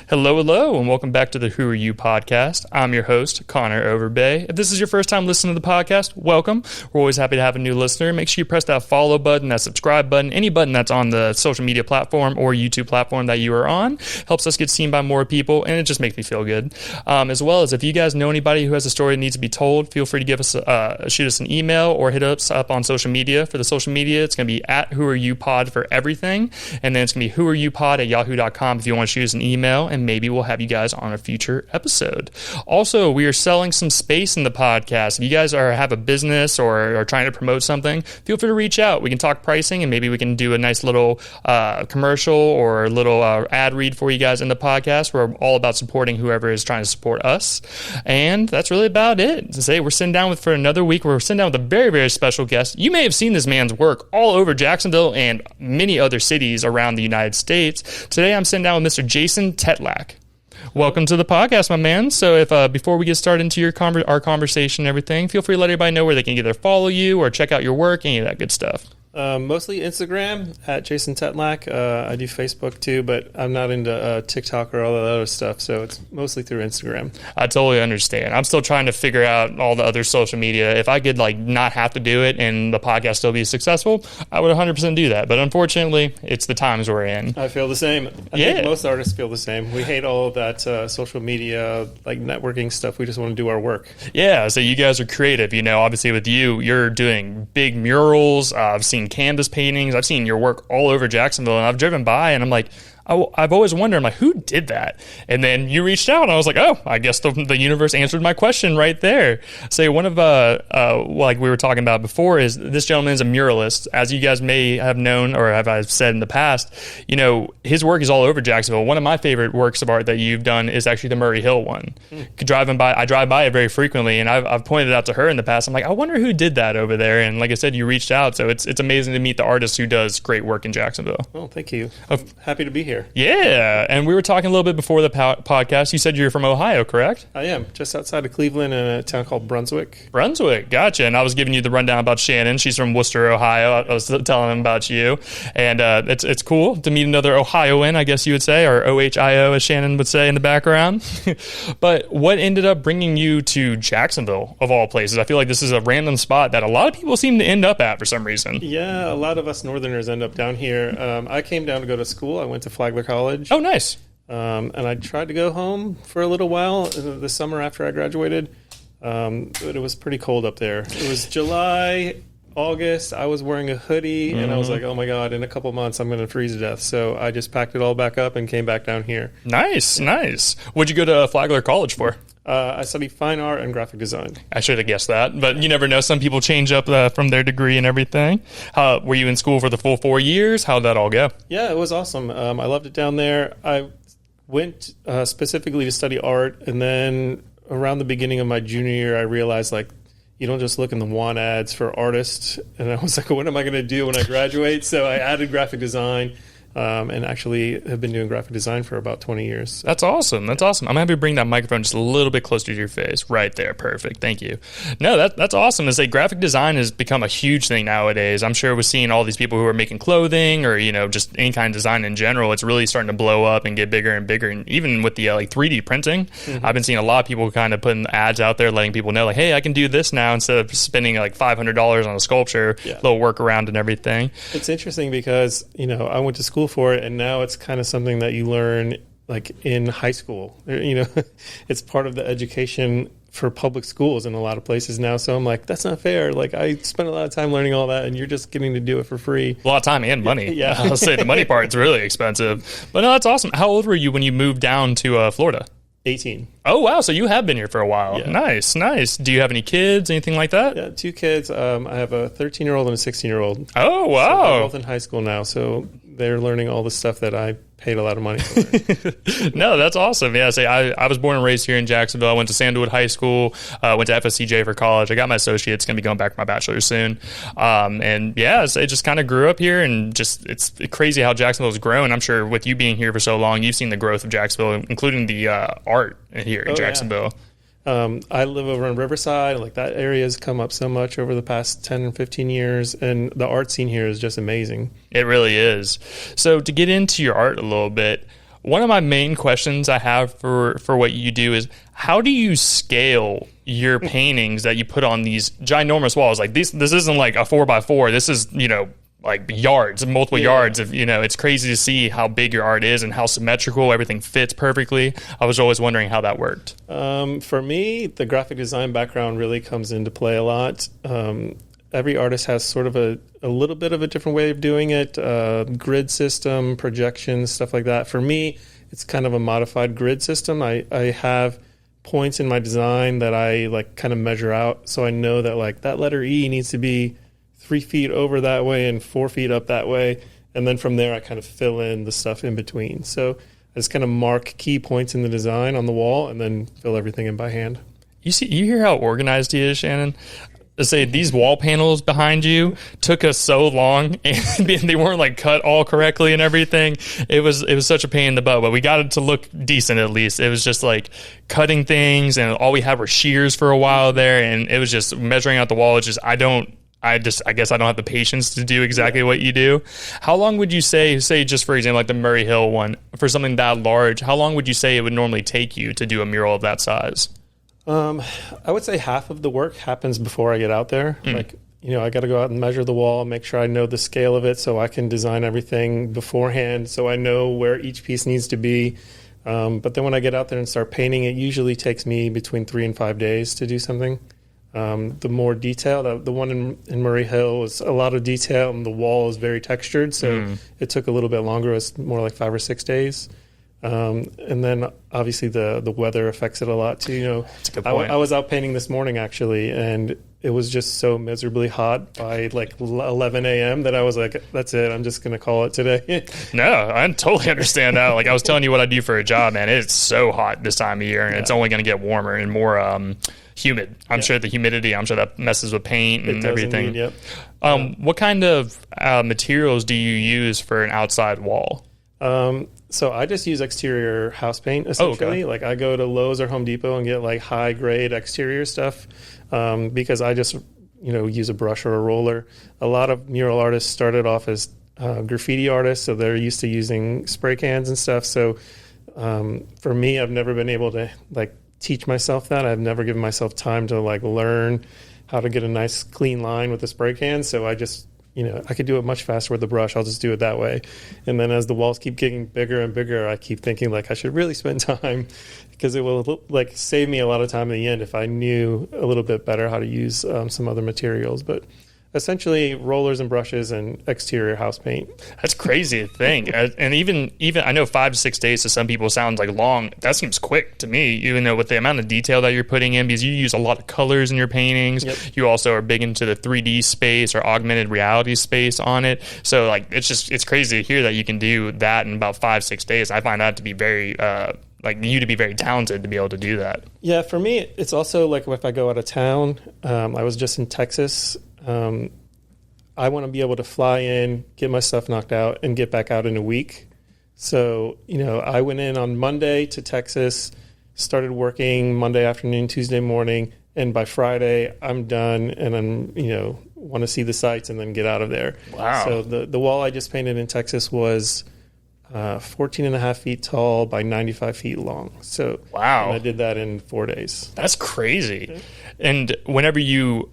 Hello, hello, and welcome back to the Who Are You podcast. I'm your host, Connor Overbay. If this is your first time listening to the podcast, welcome. We're always happy to have a new listener. Make sure you press that follow button, that subscribe button, any button that's on the social media platform or YouTube platform that you are on. Helps us get seen by more people, and it just makes me feel good. As well as if you guys know anybody who has a story that needs to be told, feel free to give us shoot us an email or hit us up on social media. For the social media, it's going to be at Who Are You Pod for everything, and then it's going to be whoareyoupod@yahoo.com if you want to shoot us an email, and maybe we'll have you guys on a future episode. Also, we are selling some space in the podcast. If you guys have a business or are trying to promote something, feel free to reach out. We can talk pricing, and maybe we can do a nice little commercial or a little ad read for you guys in the podcast. We're all about supporting whoever is trying to support us, and that's really about it. To say we're sitting down for another week. We're sitting down with a very, very special guest. You may have seen this man's work all over Jacksonville and many other cities around the United States. Today, I'm sitting down with Mr. Jason Tetlak. Welcome to the podcast, my man. So if before we get started into our conversation and everything, feel free to let everybody know where they can either follow you or check out your work, any of that good stuff. Mostly Instagram at Jason Tetlak. I do Facebook too, but I'm not into TikTok or all that other stuff, so it's mostly through Instagram. I totally understand. I'm still trying to figure out all the other social media. If I could not have to do it and the podcast still be successful, I would 100% do that. But unfortunately, it's the times we're in. I feel the same. I think most artists feel the same. We hate all of that social media, networking stuff. We just want to do our work. Yeah, so you guys are creative. Obviously with you, you're doing big murals. I've seen canvas paintings. I've seen your work all over Jacksonville, and I've driven by and I'm like, I've always wondered, who did that? And then you reached out and I was like, I guess the universe answered my question right there. So one of, like we were talking about before, is this gentleman is a muralist. As you guys may have known or have I said in the past, his work is all over Jacksonville. One of my favorite works of art that you've done is actually the Murray Hill one. I drive by it very frequently, and I've pointed it out to her in the past. I'm like, I wonder who did that over there. And like I said, you reached out. So it's amazing to meet the artist who does great work in Jacksonville. Oh, thank you. I'm happy to be here. Yeah, and we were talking a little bit before the podcast. You said you're from Ohio, correct? I am, just outside of Cleveland in a town called Brunswick. Brunswick, gotcha. And I was giving you the rundown about Shannon. She's from Worcester, Ohio. I was telling them about you. And it's cool to meet another Ohioan, I guess you would say, or OHIO, as Shannon would say in the background. But what ended up bringing you to Jacksonville, of all places? I feel like this is a random spot that a lot of people seem to end up at for some reason. Yeah, a lot of us Northerners end up down here. I came down to go to school. I went to Flagler College. Oh, nice. And I tried to go home for a little while the summer after I graduated, but it was pretty cold up there. It was July, August. I was wearing a hoodie, and I was like, oh my God, in a couple months I'm going to freeze to death. So I just packed it all back up and came back down here. Nice. What'd you go to Flagler College for? I studied fine art and graphic design. I should have guessed that, but you never know. Some people change up from their degree and everything. Were you in school for the full 4 years? How'd that all go? Yeah, it was awesome. I loved it down there. I went specifically to study art, and then around the beginning of my junior year, I realized you don't just look in the want ads for artists. And I was like, what am I going to do when I graduate? So I added graphic design. And actually have been doing graphic design for about 20 years. That's awesome. I'm going to have you bring that microphone just a little bit closer to your face. Right there. Perfect. Thank you. No, that's awesome. To say graphic design has become a huge thing nowadays. I'm sure we're seeing all these people who are making clothing or, just any kind of design in general. It's really starting to blow up and get bigger and bigger. And even with the 3D printing, I've been seeing a lot of people kind of putting ads out there letting people know hey, I can do this now instead of spending $500 on a sculpture, little workaround and everything. It's interesting because, I went to school for it, and now it's kind of something that you learn in high school. It's part of the education for public schools in a lot of places now. So I'm like, that's not fair. I spent a lot of time learning all that, and you're just getting to do it for free. A lot of time and money. Yeah. I'll say the money part's really expensive. But no, that's awesome. How old were you when you moved down to Florida? 18. Oh, wow. So you have been here for a while. Yeah. Nice. Do you have any kids, anything like that? Yeah, 2 kids. I have a 13-year-old and a 16-year-old. Oh, wow. So they're both in high school now, so they're learning all the stuff that I paid a lot of money for. No, that's awesome. Yeah, I was born and raised here in Jacksonville. I went to Sandalwood High School, went to FSCJ for college. I got my associates, going to be going back for my bachelor's soon. And yeah, it just kind of grew up here, and just it's crazy how Jacksonville's grown. I'm sure with you being here for so long, you've seen the growth of Jacksonville, including the art here in Jacksonville. Yeah. I live over on Riverside. That area has come up so much over the past 10 and 15 years, and the art scene here is just amazing. It really is. So to get into your art a little bit, One of my main questions I have for what you do is, how do you scale your paintings that you put on these ginormous walls? Like this isn't like a 4x4. This is, like yards, multiple yards of, it's crazy to see how big your art is and how symmetrical everything fits perfectly. I was always wondering how that worked. For me, the graphic design background really comes into play a lot. Every artist has sort of a little bit of a different way of doing it, grid system, projections, stuff like that. For me, it's kind of a modified grid system. I have points in my design that I like kind of measure out, so I know that like that letter E needs to be 3 feet over that way and 4 feet up that way, and then from there I kind of fill in the stuff in between. So I just kind of mark key points in the design on the wall and then fill everything in by hand. You hear how organized he is, Shannon? To say these wall panels behind you took us so long, and they weren't like cut all correctly and everything. It was such a pain in the butt, but we got it to look decent at least. It was just like cutting things, and all we had were shears for a while there, and it was just measuring out the wall. It's just I guess I don't have the patience to do exactly what you do. How long would you say just for example, like the Murray Hill one, for something that large, how long would you say it would normally take you to do a mural of that size? I would say half of the work happens before I get out there. Like, I got to go out and measure the wall, make sure I know the scale of it so I can design everything beforehand so I know where each piece needs to be. But then when I get out there and start painting, it usually takes me between 3 and 5 days to do something. The more detailed, the one in Murray Hill was a lot of detail, and the wall is very textured, so it took a little bit longer. It was more like 5 or 6 days. And then obviously the weather affects it a lot too. That's a good point. I was out painting this morning actually, and it was just so miserably hot by like 11 a.m. that I was like, that's it. I'm just going to call it today. No, I totally understand that. Like I was telling you what I do for a job, man. It's so hot this time of year, and it's only going to get warmer and more humid. I'm sure the humidity, that messes with paint and everything. Indeed, yep. What kind of materials do you use for an outside wall? So I just use exterior house paint, essentially. Like I go to Lowe's or Home Depot and get like high grade exterior stuff because I just, use a brush or a roller. A lot of mural artists started off as graffiti artists, so they're used to using spray cans and stuff. So for me, I've never been able to like teach myself that. I've never given myself time to like learn how to get a nice clean line with a spray can. So I just I could do it much faster with the brush. I'll just do it that way. And then as the walls keep getting bigger and bigger, I keep thinking like I should really spend time because it will like save me a lot of time in the end if I knew a little bit better how to use some other materials. But essentially rollers and brushes and exterior house paint. That's crazy to think. And even I know 5 to 6 days to some people sounds like long. That seems quick to me, even though with the amount of detail that you're putting in, because you use a lot of colors in your paintings. Yep. You also are big into the 3D space or augmented reality space on it. So like it's crazy to hear that you can do that in about 5-6 days. I find that to be very like you to be very talented to be able to do that. Yeah, for me it's also like if I go out of town. I was just in Texas. I want to be able to fly in, get my stuff knocked out, and get back out in a week. So, I went in on Monday to Texas, started working Monday afternoon, Tuesday morning, and by Friday I'm done and I'm, want to see the sights and then get out of there. Wow. So the wall I just painted in Texas was 14 and a half feet tall by 95 feet long. So wow. And I did that in 4 days. That's crazy. Yeah. And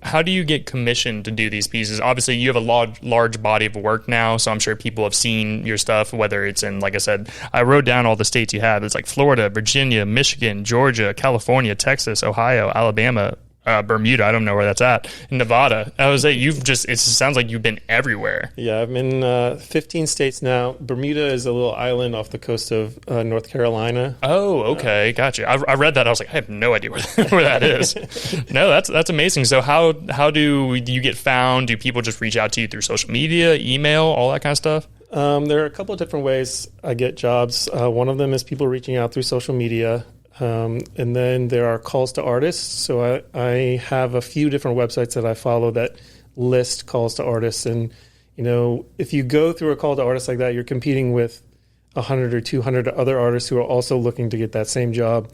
how do you get commissioned to do these pieces? Obviously, you have a large body of work now, so I'm sure people have seen your stuff, whether it's in, like I said, I wrote down all the states you have. It's like Florida, Virginia, Michigan, Georgia, California, Texas, Ohio, Alabama, Bermuda. I don't know where that's at. Nevada. I was like, it sounds like you've been everywhere. Yeah, I'm in 15 states now. Bermuda is a little island off the coast of North Carolina. Oh, okay. Gotcha. I read that. I was like, I have no idea where that is. No, that's amazing. So how do you get found? Do people just reach out to you through social media, email, all that kind of stuff? There are a couple of different ways I get jobs. One of them is people reaching out through social media. And then there are calls to artists. So I have a few different websites that I follow that list calls to artists. And, if you go through a call to artists like that, you're competing with 100 or 200 other artists who are also looking to get that same job.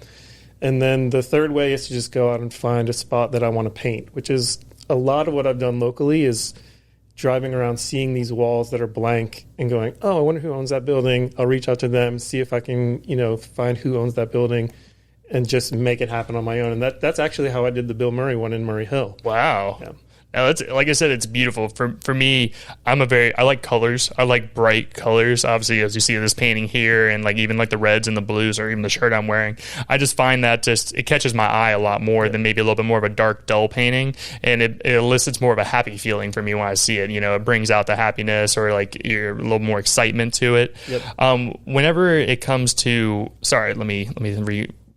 And then the third way is to just go out and find a spot that I want to paint, which is a lot of what I've done locally is driving around, seeing these walls that are blank and going, oh, I wonder who owns that building. I'll reach out to them, see if I can, find who owns that building and just make it happen on my own. And that's actually how I did the Bill Murray one in Murray Hill. Wow. Yeah. Now, that's, like I said, it's beautiful. For me, I like colors. I like bright colors. Obviously, as you see this painting here, and like even like the reds and the blues, or even the shirt I'm wearing, I just find that it catches my eye a lot more than maybe a little bit more of a dark, dull painting, and it elicits more of a happy feeling for me when I see it. It brings out the happiness or like a little more excitement to it. Yep. Whenever it comes to, sorry, let me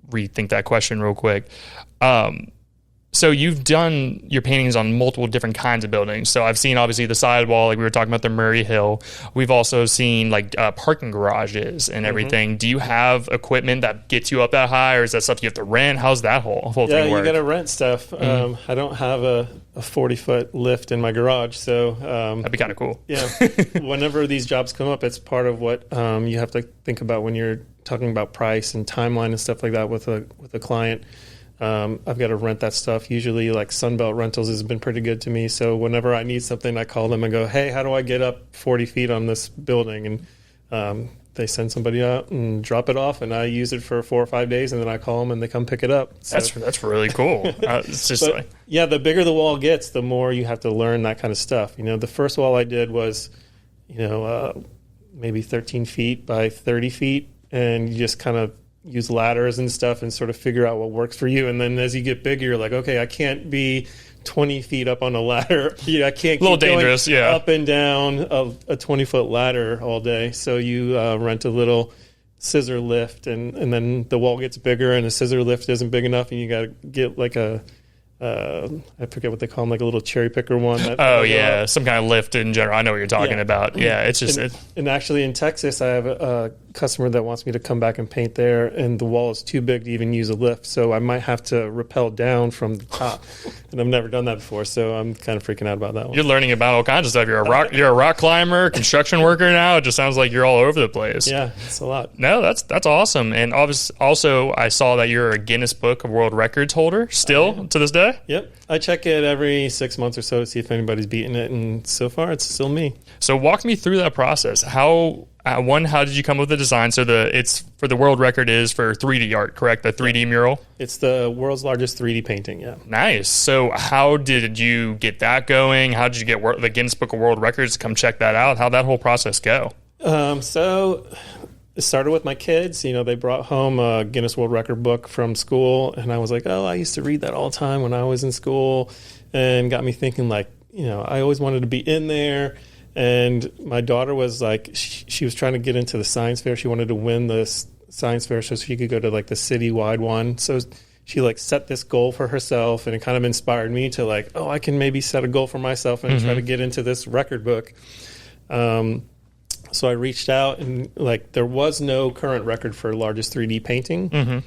rethink that question real quick. So you've done your paintings on multiple different kinds of buildings. So I've seen obviously the sidewall, like we were talking about the Murray Hill. We've also seen like parking garages and everything. Mm-hmm. Do you have equipment that gets you up that high, or is that stuff you have to rent? How's that whole thing work? Yeah, you got to rent stuff. Mm-hmm. I don't have a 40-foot lift in my garage, so that'd be kind of cool. Yeah, whenever these jobs come up, it's part of what you have to think about when you're talking about price and timeline and stuff like that with a client. I've got to rent that stuff. Usually, like Sunbelt Rentals has been pretty good to me. So whenever I need something, I call them and go, hey, how do I get up 40 feet on this building? And they send somebody out and drop it off, and I use it for 4 or 5 days, and then I call them and they come pick it up. So. That's really cool. It's just yeah, the bigger the wall gets, the more you have to learn that kind of stuff. The first wall I did was, maybe 13 feet by 30 feet, and you just kind of use ladders and stuff and sort of figure out what works for you. And then as you get bigger, you're like, okay, I can't be 20 feet up on a ladder. I can't keep a little dangerous, going up and down a 20-foot ladder all day. So you rent a little scissor lift, and then the wall gets bigger and the scissor lift isn't big enough, and you got to get like I forget what they call them, like a little cherry picker one. Some kind of lift in general. I know what you're talking about. Yeah, it's just... And actually in Texas, I have a customer that wants me to come back and paint there, and the wall is too big to even use a lift, so I might have to rappel down from the top. And I've never done that before, so I'm kind of freaking out about that one. You're learning about all kinds of stuff. You're a rock climber, construction worker now. It just sounds like you're all over the place. Yeah, it's a lot. No, that's awesome. And also, I saw that you're a Guinness Book of World Records holder still to this day. Yep. I check it every 6 months or so to see if anybody's beaten it, and so far it's still me. So walk me through that process. How did you come up with the design? So it's for the world record is for 3D art, correct? The 3D mural? It's the world's largest 3D painting, yeah. Nice. So how did you get that going? How did you get the Guinness Book of World Records to come check that out? How'd that whole process go? So it started with my kids. They brought home a Guinness World Record book from school, and I was like, oh, I used to read that all the time when I was in school, and got me thinking, like, I always wanted to be in there. And my daughter was like, she was trying to get into the science fair. She wanted to win this science fair so she could go to like the citywide one. So she like set this goal for herself, and it kind of inspired me to like, oh, I can maybe set a goal for myself and try to get into this record book. So I reached out, and like there was no current record for largest 3D painting.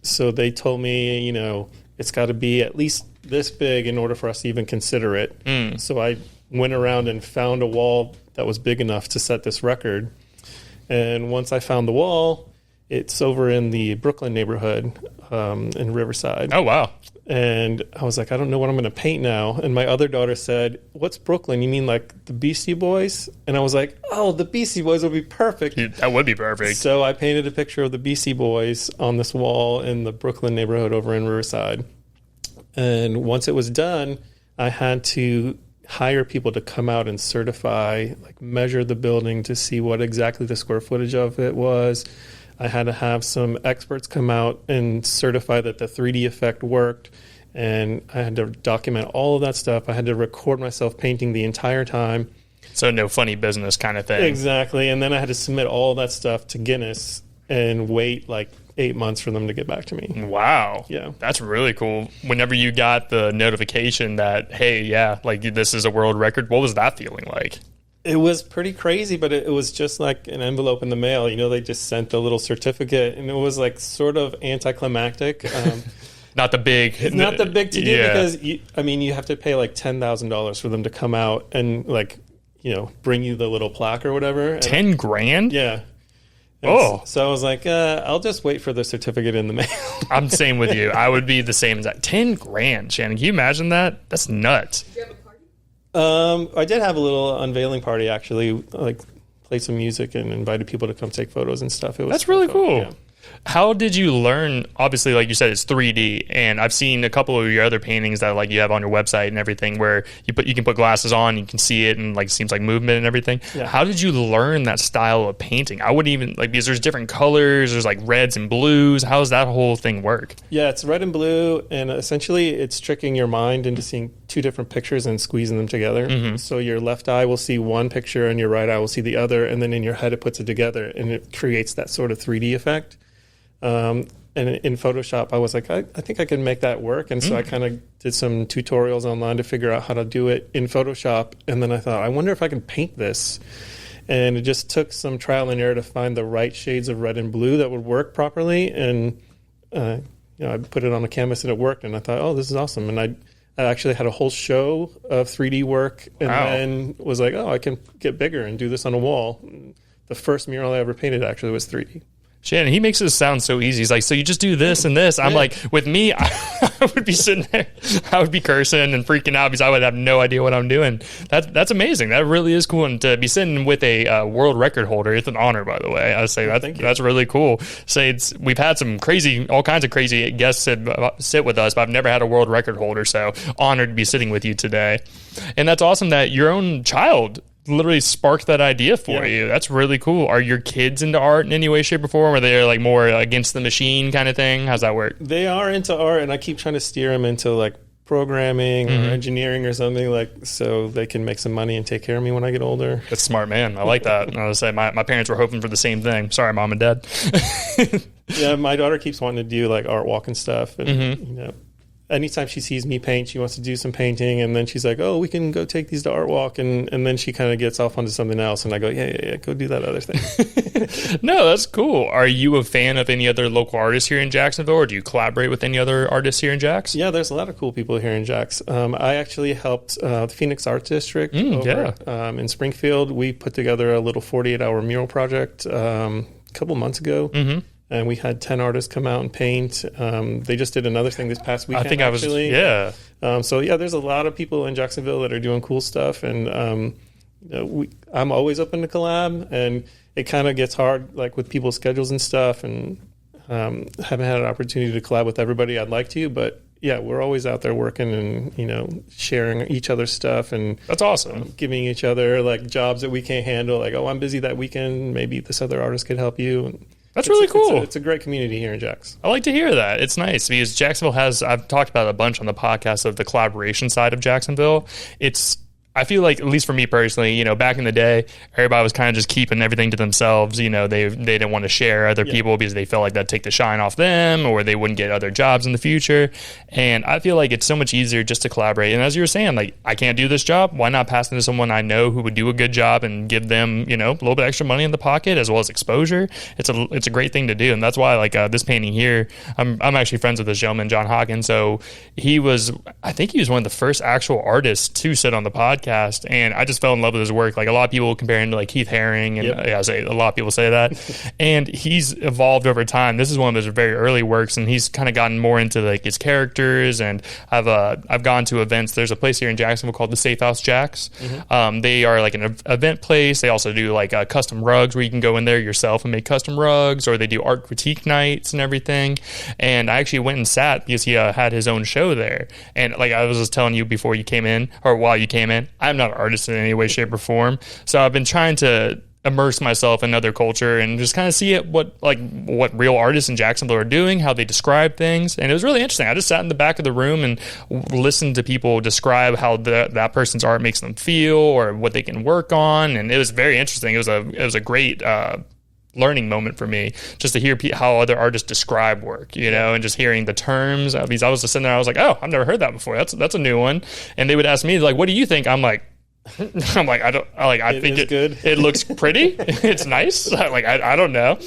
So they told me, it's got to be at least this big in order for us to even consider it. So I went around and found a wall that was big enough to set this record. And once I found the wall, it's over in the Brooklyn neighborhood in Riverside. Oh, wow. And I was like, I don't know what I'm going to paint now. And my other daughter said, what's Brooklyn? You mean like the Beastie Boys? And I was like, oh, the Beastie Boys would be perfect. That would be perfect. So I painted a picture of the Beastie Boys on this wall in the Brooklyn neighborhood over in Riverside. And once it was done, I had to hire people to come out and certify, like measure the building to see what exactly the square footage of it was. I had to have some experts come out and certify that the 3D effect worked, and I had to document all of that stuff. I had to record myself painting the entire time. So no funny business kind of thing. Exactly. And then I had to submit all that stuff to Guinness and wait like 8 months for them to get back to me. Wow. Yeah. That's really cool. Whenever you got the notification that, hey, yeah, like this is a world record, what was that feeling like? It was pretty crazy, but it was just like an envelope in the mail. They just sent a little certificate, and it was like sort of anticlimactic. Not the big to do because, you have to pay like $10,000 for them to come out and like, bring you the little plaque or whatever. 10 grand? Yeah. So I was like, I'll just wait for the certificate in the mail. I'm the same with you. I would be the same as that. 10 grand, Shannon. Can you imagine that? That's nuts. Did you have a party? I did have a little unveiling party, actually, like played some music and invited people to come take photos and stuff. That's really cool. Yeah. How did you learn? Obviously, like you said, it's 3D, and I've seen a couple of your other paintings that like you have on your website and everything, where you can put glasses on, you can see it, and like seems like movement and everything. Yeah. How did you learn that style of painting? I wouldn't even like, because there's different colors, there's like reds and blues. How does that whole thing work? Yeah, it's red and blue, and essentially it's tricking your mind into seeing two different pictures and squeezing them together. Mm-hmm. So your left eye will see one picture, and your right eye will see the other, and then in your head it puts it together, and it creates that sort of 3D effect. And in Photoshop, I was like, I think I can make that work. And so I kind of did some tutorials online to figure out how to do it in Photoshop. And then I thought, I wonder if I can paint this. And it just took some trial and error to find the right shades of red and blue that would work properly. And I put it on a canvas and it worked. And I thought, oh, this is awesome. And I actually had a whole show of 3D work, and then was like, oh, I can get bigger and do this on a wall. The first mural I ever painted actually was 3D. Shannon, he makes it sound so easy. He's like, so you just do this and this. I'm like, with me, I would be sitting there, I would be cursing and freaking out because I would have no idea what I'm doing. That's amazing. That really is cool. And to be sitting with a world record holder, it's an honor, by the way. I say that's really cool. We've had all kinds of crazy guests sit with us, but I've never had a world record holder. So honored to be sitting with you today. And that's awesome that your own child literally sparked that idea for you. That's really cool. Are your kids into art in any way, shape, or form? Or they're like more against the machine kind of thing? How's that work? They are into art, and I keep trying to steer them into like programming or engineering or something, like so they can make some money and take care of me when I get older. That's smart, man. I like that. I was say my parents were hoping for the same thing. Sorry, mom and dad. Yeah, my daughter keeps wanting to do like art walk and stuff, and anytime she sees me paint, she wants to do some painting, and then she's like, oh, we can go take these to Art Walk, and then she kind of gets off onto something else, and I go, yeah, go do that other thing. No, that's cool. Are you a fan of any other local artists here in Jacksonville, or do you collaborate with any other artists here in Jax? Yeah, there's a lot of cool people here in Jax. I actually helped the Phoenix Arts District in Springfield. We put together a little 48-hour mural project a couple months ago. Mm-hmm. And we had 10 artists come out and paint. They just did another thing this past weekend. I think actually. There's a lot of people in Jacksonville that are doing cool stuff. And I'm always open to collab. And it kind of gets hard, like with people's schedules and stuff. And haven't had an opportunity to collab with everybody I'd like to. But yeah, we're always out there working and, sharing each other's stuff. And that's awesome. Giving each other like jobs that we can't handle. Like, oh, I'm busy that weekend. Maybe this other artist could help you. And that's really cool. It's a great community here in Jax. I like to hear that. It's nice because Jacksonville I've talked about it a bunch on the podcast of the collaboration side of Jacksonville. I feel like, at least for me personally, back in the day, everybody was kind of just keeping everything to themselves. They didn't want to share other people because they felt like that'd take the shine off them, or they wouldn't get other jobs in the future. And I feel like it's so much easier just to collaborate. And as you were saying, like, I can't do this job. Why not pass it to someone I know who would do a good job and give them, a little bit extra money in the pocket as well as exposure? It's a great thing to do. And that's why, like, this painting here, I'm actually friends with this gentleman, John Hawkins. So I think he was one of the first actual artists to sit on the podcast. And I just fell in love with his work. Like, a lot of people compare him to like Keith Haring, and a lot of people say that. And he's evolved over time. This is one of his very early works, and he's kind of gotten more into like his characters. And I've gone to events. There's a place here in Jacksonville called the Safe House Jax. Mm-hmm. They are like an event place. They also do like custom rugs where you can go in there yourself and make custom rugs, or they do art critique nights and everything. And I actually went and sat because he had his own show there. And like I was just telling you before you came in, or while you came in, I'm not an artist in any way, shape, or form. So I've been trying to immerse myself in other culture and just kind of see what real artists in Jacksonville are doing, how they describe things. And it was really interesting. I just sat in the back of the room and listened to people describe how that person's art makes them feel or what they can work on. And it was very interesting. It was a great learning moment for me just to hear how other artists describe work, and just hearing the terms. Because I was just sitting there, I was like, oh, I've never heard that before. That's a new one. And they would ask me, like, what do you think? I'm like, I'm like, I think it looks pretty. It's nice. I don't know.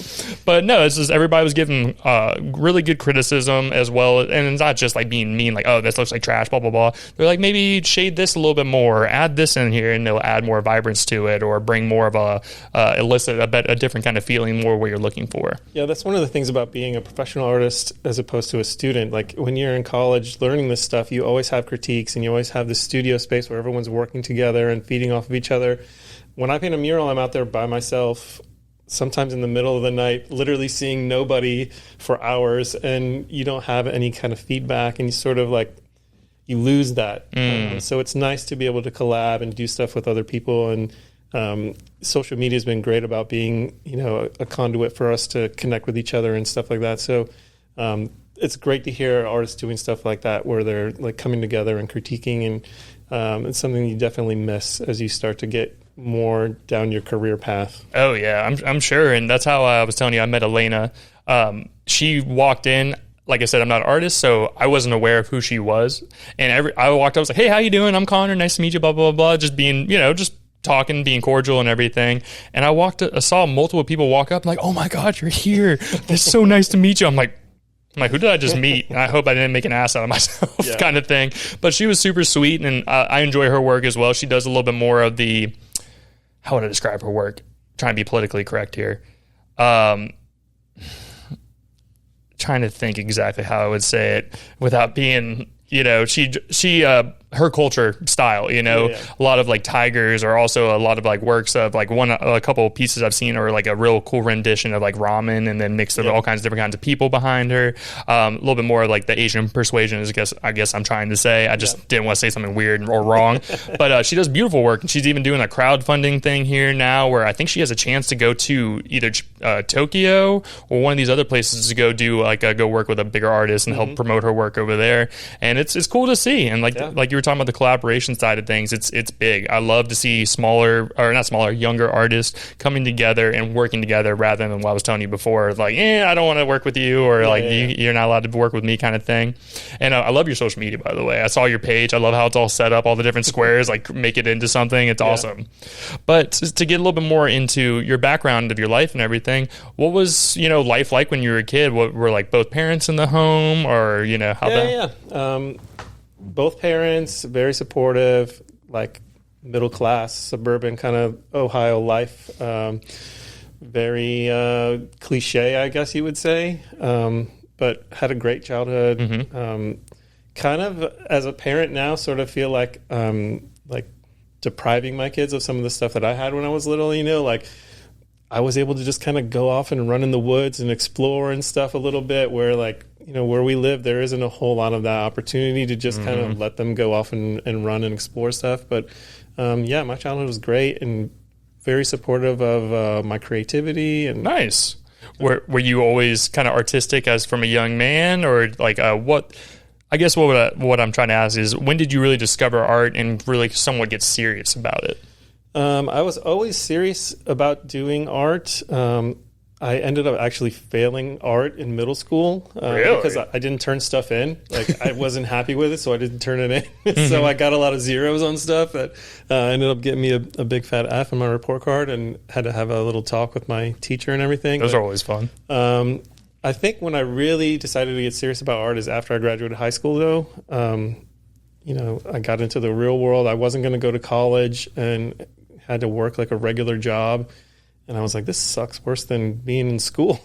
But no, it's just everybody was giving really good criticism as well. And it's not just like being mean, like, oh, this looks like trash, blah, blah, blah. They're like, maybe shade this a little bit more, add this in here, and they'll add more vibrance to it or bring more of elicit a different kind of feeling, more what you're looking for. Yeah, that's one of the things about being a professional artist as opposed to a student. Like when you're in college learning this stuff, you always have critiques and you always have this studio space where everyone's working together and feeding off of each other. When I paint a mural, I'm out there by myself, sometimes in the middle of the night, literally seeing nobody for hours, and you don't have any kind of feedback, and you sort of like, you lose that. So it's nice to be able to collab and do stuff with other people, and social media has been great about being, a conduit for us to connect with each other and stuff like that. So it's great to hear artists doing stuff like that, where they're like coming together and critiquing, and it's something you definitely miss as you start to get more down your career path. Oh yeah, I'm sure. And that's how I was telling you, I met Elena. She walked in. Like I said, I'm not an artist, so I wasn't aware of who she was. And I walked up, I was like, hey, how you doing? I'm Connor. Nice to meet you, blah, blah, blah. Just being, just talking, being cordial and everything. And I saw multiple people walk up, like, oh my God, you're here. It's so nice to meet you. I'm like, who did I just meet? And I hope I didn't make an ass out of myself, kind of thing. But she was super sweet, and I enjoy her work as well. She does a little bit more of the, how would I describe her work? Trying to be politically correct here. Trying to think exactly how I would say it without being, her culture style, a lot of like tigers, or also a lot of like works of like a couple of pieces I've seen, or like a real cool rendition of like ramen, and then mixed with all kinds of different kinds of people behind her. A little bit more of like the Asian persuasion is I guess I'm trying to say. I just didn't want to say something weird or wrong. But she does beautiful work, and she's even doing a crowdfunding thing here now, where I think she has a chance to go to either Tokyo or one of these other places to go do go work with a bigger artist and help promote her work over there. And it's cool to see. And like you were talking about the collaboration side of things, it's big. I love to see younger artists coming together and working together, rather than what I was telling you before, like, I don't want to work with you, or you're not allowed to work with me kind of thing. And I love your social media, by the way. I saw your page. I love how it's all set up, all the different squares, like make it into something. It's awesome. But to get a little bit more into your background of your life and everything, what was life like when you were a kid? What were like both parents in the home, or how both parents, very supportive, like middle class, suburban kind of Ohio life. Very cliche, I guess you would say, but had a great childhood. Kind of as a parent now, sort of feel like depriving my kids of some of the stuff that I had when I was little. Like I was able to just kind of go off and run in the woods and explore and stuff a little bit, where where we live, there isn't a whole lot of that opportunity to just kind of let them go off and run and explore stuff. But my childhood was great and very supportive of my creativity. And nice. Were you always kind of artistic as from a young man, or like what? I guess what I'm trying to ask is, when did you really discover art and really somewhat get serious about it? I was always serious about doing art. I ended up actually failing art in middle school because I didn't turn stuff in. Like I wasn't happy with it, so I didn't turn it in. So I got a lot of zeros on stuff that ended up getting me a big fat F on my report card, and had to have a little talk with my teacher and everything. Those are always fun. I think when I really decided to get serious about art is after I graduated high school, though. I got into the real world. I wasn't going to go to college and had to work like a regular job. And I was like, this sucks worse than being in school.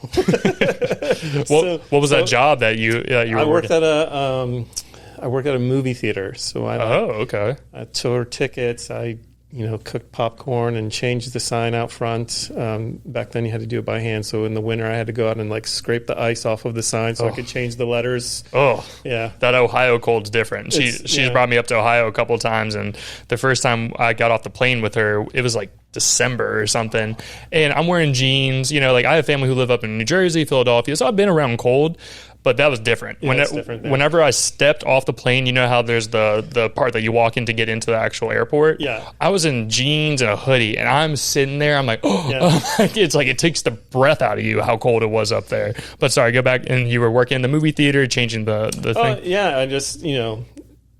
What was that job that you were working? I worked at a movie theater. So I toured tickets. I cooked popcorn and changed the sign out front. Back then you had to do it by hand. So in the winter I had to go out and like scrape the ice off of the sign so I could change the letters. Oh, yeah. That Ohio cold's different. She's brought me up to Ohio a couple of times, and the first time I got off the plane with her, it was like December or something, and I'm wearing jeans. I have family who live up in New Jersey, Philadelphia, so I've been around cold. But that was different. Whenever I stepped off the plane, how there's the part that you walk in to get into the actual airport? Yeah. I was in jeans and a hoodie, and I'm sitting there. I'm like, it's like it takes the breath out of you how cold it was up there. But sorry, go back. And you were working in the movie theater, changing the thing? Yeah, I just,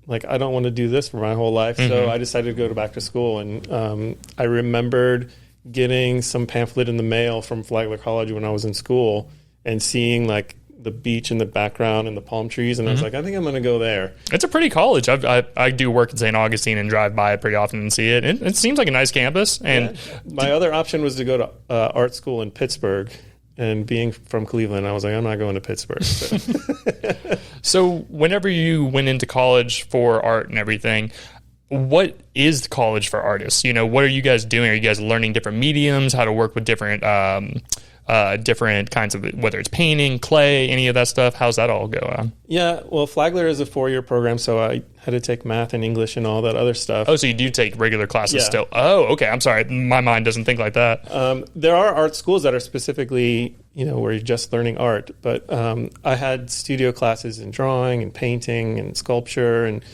like, I don't want to do this for my whole life. So I decided to go back to school. And I remembered getting some pamphlet in the mail from Flagler College when I was in school and seeing like the beach in the background and the palm trees. And I was like, I think I'm going to go there. It's a pretty college. I do work in St. Augustine and drive by it pretty often and see it. It seems like a nice campus. And my other option was to go to art school in Pittsburgh. And being from Cleveland, I was like, I'm not going to Pittsburgh. So whenever you went into college for art and everything, what is college for artists? You know, what are you guys doing? Are you guys learning different mediums, how to work with different kinds of, whether it's painting, clay, any of that stuff? How's that all go on? Yeah, well, Flagler is a 4-year program, so I had to take math and English and all that other stuff. Oh, so you do take regular classes still? Oh, okay. I'm sorry. My mind doesn't think like that. There are art schools that are specifically, you know, where you're just learning art. But I had studio classes in drawing and painting and sculpture. And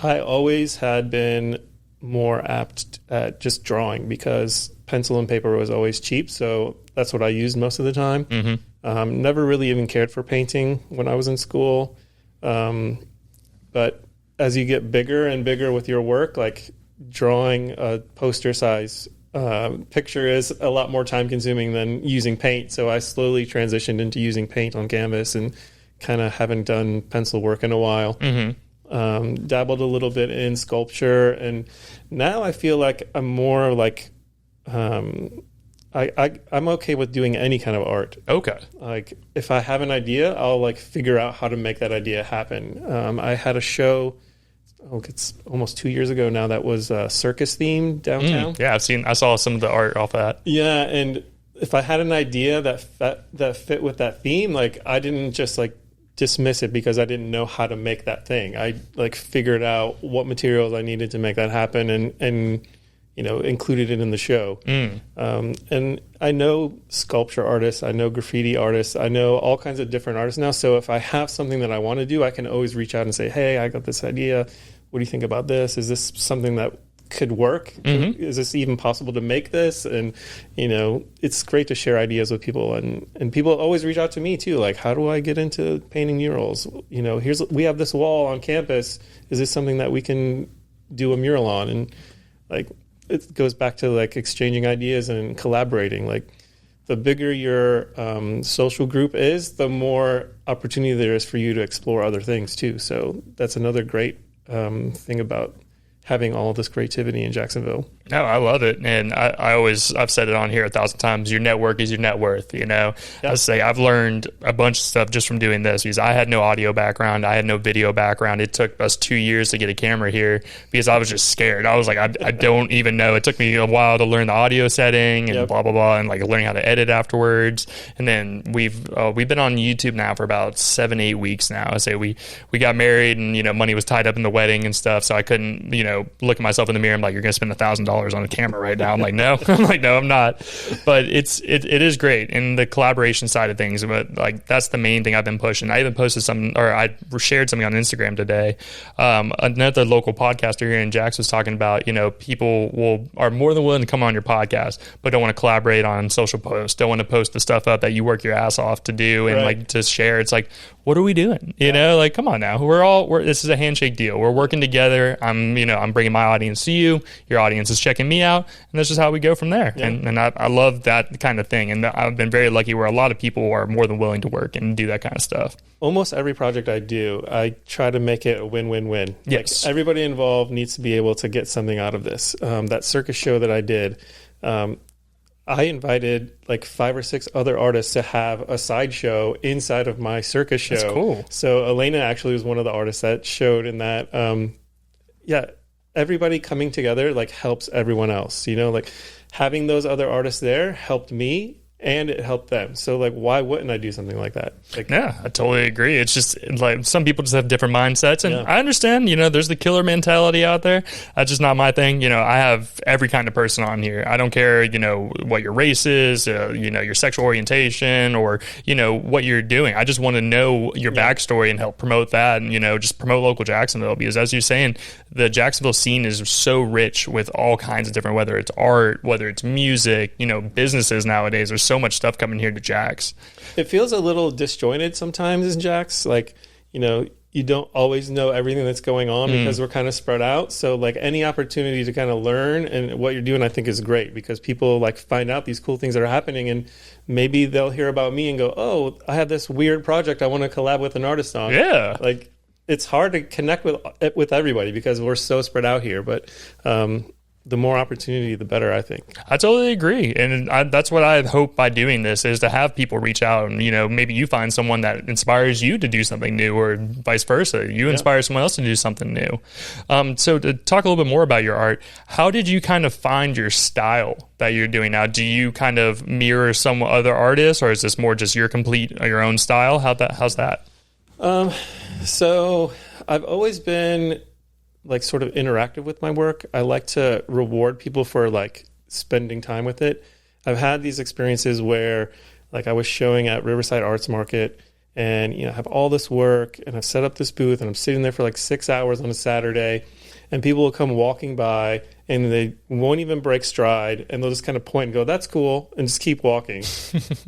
I always had been more apt at just drawing because pencil and paper was always cheap. So that's what I used most of the time. Never really even cared for painting when I was in school. But as you get bigger and bigger with your work, like drawing a poster size picture is a lot more time consuming than using paint. So I slowly transitioned into using paint on canvas and kind of haven't done pencil work in a while. Dabbled a little bit in sculpture, and now I feel like I'm more like I'm okay with doing any kind of art. Okay. Like if I have an idea, I'll like figure out how to make that idea happen. I had a show, it's almost 2 years ago now, that was circus themed downtown. Yeah, I saw some of the art off that. Yeah, and if I had an idea that fit with that theme, like I didn't just like dismiss it because I didn't know how to make that thing. I like figured out what materials I needed to make that happen and you know, included it in the show. And I know sculpture artists, I know graffiti artists, I know all kinds of different artists now. So if I have something that I want to do, I can always reach out and say, hey, I got this idea. What do you think about this? Is this something that could work? Is this even possible to make this? And, you know, it's great to share ideas with people. And people always reach out to me too. Like, how do I get into painting murals? You know, we have this wall on campus. Is this something that we can do a mural on? And like, it goes back to like exchanging ideas and collaborating. Like the bigger your social group is, the more opportunity there is for you to explore other things too. So that's another great thing about having all of this creativity in Jacksonville. No, I love it. And I've said it on here 1,000 times, your network is your net worth, you know. I say I've learned a bunch of stuff just from doing this because I had no audio background. I had no video background. It took us 2 years to get a camera here because I was just scared. I was like, I don't even know. It took me a while to learn the audio setting and blah, blah, blah, and like learning how to edit afterwards. And then we've been on YouTube now for about 7-8 weeks now. I say we got married and, you know, money was tied up in the wedding and stuff. So I couldn't, you know, look at myself in the mirror. I'm like, you're going to spend $1,000 on a camera right now. I'm like, no. I'm not. But it is great in the collaboration side of things. But like that's the main thing I've been pushing. I even posted I shared something on Instagram today. Another local podcaster here in Jax was talking about, you know, people are more than willing to come on your podcast, but don't want to collaborate on social posts. Don't want to post the stuff up that you work your ass off to do and like to share. It's like, what are we doing? You know, like, come on now. This is a handshake deal. We're working together. I'm bringing my audience to you. Your audience is checking me out. And this is how we go from there. Yeah. And I love that kind of thing. And I've been very lucky where a lot of people are more than willing to work and do that kind of stuff. Almost every project I do, I try to make it a win-win-win. Yes. Like everybody involved needs to be able to get something out of this. That circus show that I did, I invited like 5 or 6 other artists to have a sideshow inside of my circus show. That's cool. So Elena actually was one of the artists that showed in that. Everybody coming together like helps everyone else. You know, like having those other artists there helped me and it helped them. So like, why wouldn't I do something like that? Like, yeah, I totally agree. It's just like some people just have different mindsets, and I understand, you know, there's the killer mentality out there. That's just not my thing. You know, I have every kind of person on here. I don't care, you know, what your race is, you know, your sexual orientation, or, you know, what you're doing. I just want to know your backstory and help promote that, and, you know, just promote local Jacksonville, because as you're saying, the Jacksonville scene is so rich with all kinds of different, whether it's art, whether it's music, you know, businesses nowadays. There's so much stuff coming here to Jax. It feels a little disjointed sometimes in Jax. Like, you know, you don't always know everything that's going on because we're kind of spread out. So like any opportunity to kind of learn and what you're doing, I think is great because people like find out these cool things that are happening and maybe they'll hear about me and go, oh, I have this weird project I want to collab with an artist on. Yeah. Like it's hard to connect with everybody because we're so spread out here. But the more opportunity, the better, I think. I totally agree. And that's what I hope by doing this is to have people reach out and, maybe you find someone that inspires you to do something new or vice versa. You inspire someone else to do something new. So to talk a little bit more about your art, how did you kind of find your style that you're doing now? Do you kind of mirror some other artists or is this more just your own style? How's that? So I've always been like sort of interactive with my work. I like to reward people for like spending time with it. I've had these experiences where like I was showing at Riverside Arts Market and, I have all this work and I've set up this booth and I'm sitting there for like 6 hours on a Saturday and people will come walking by and they won't even break stride and they'll just kind of point and go, that's cool, and just keep walking.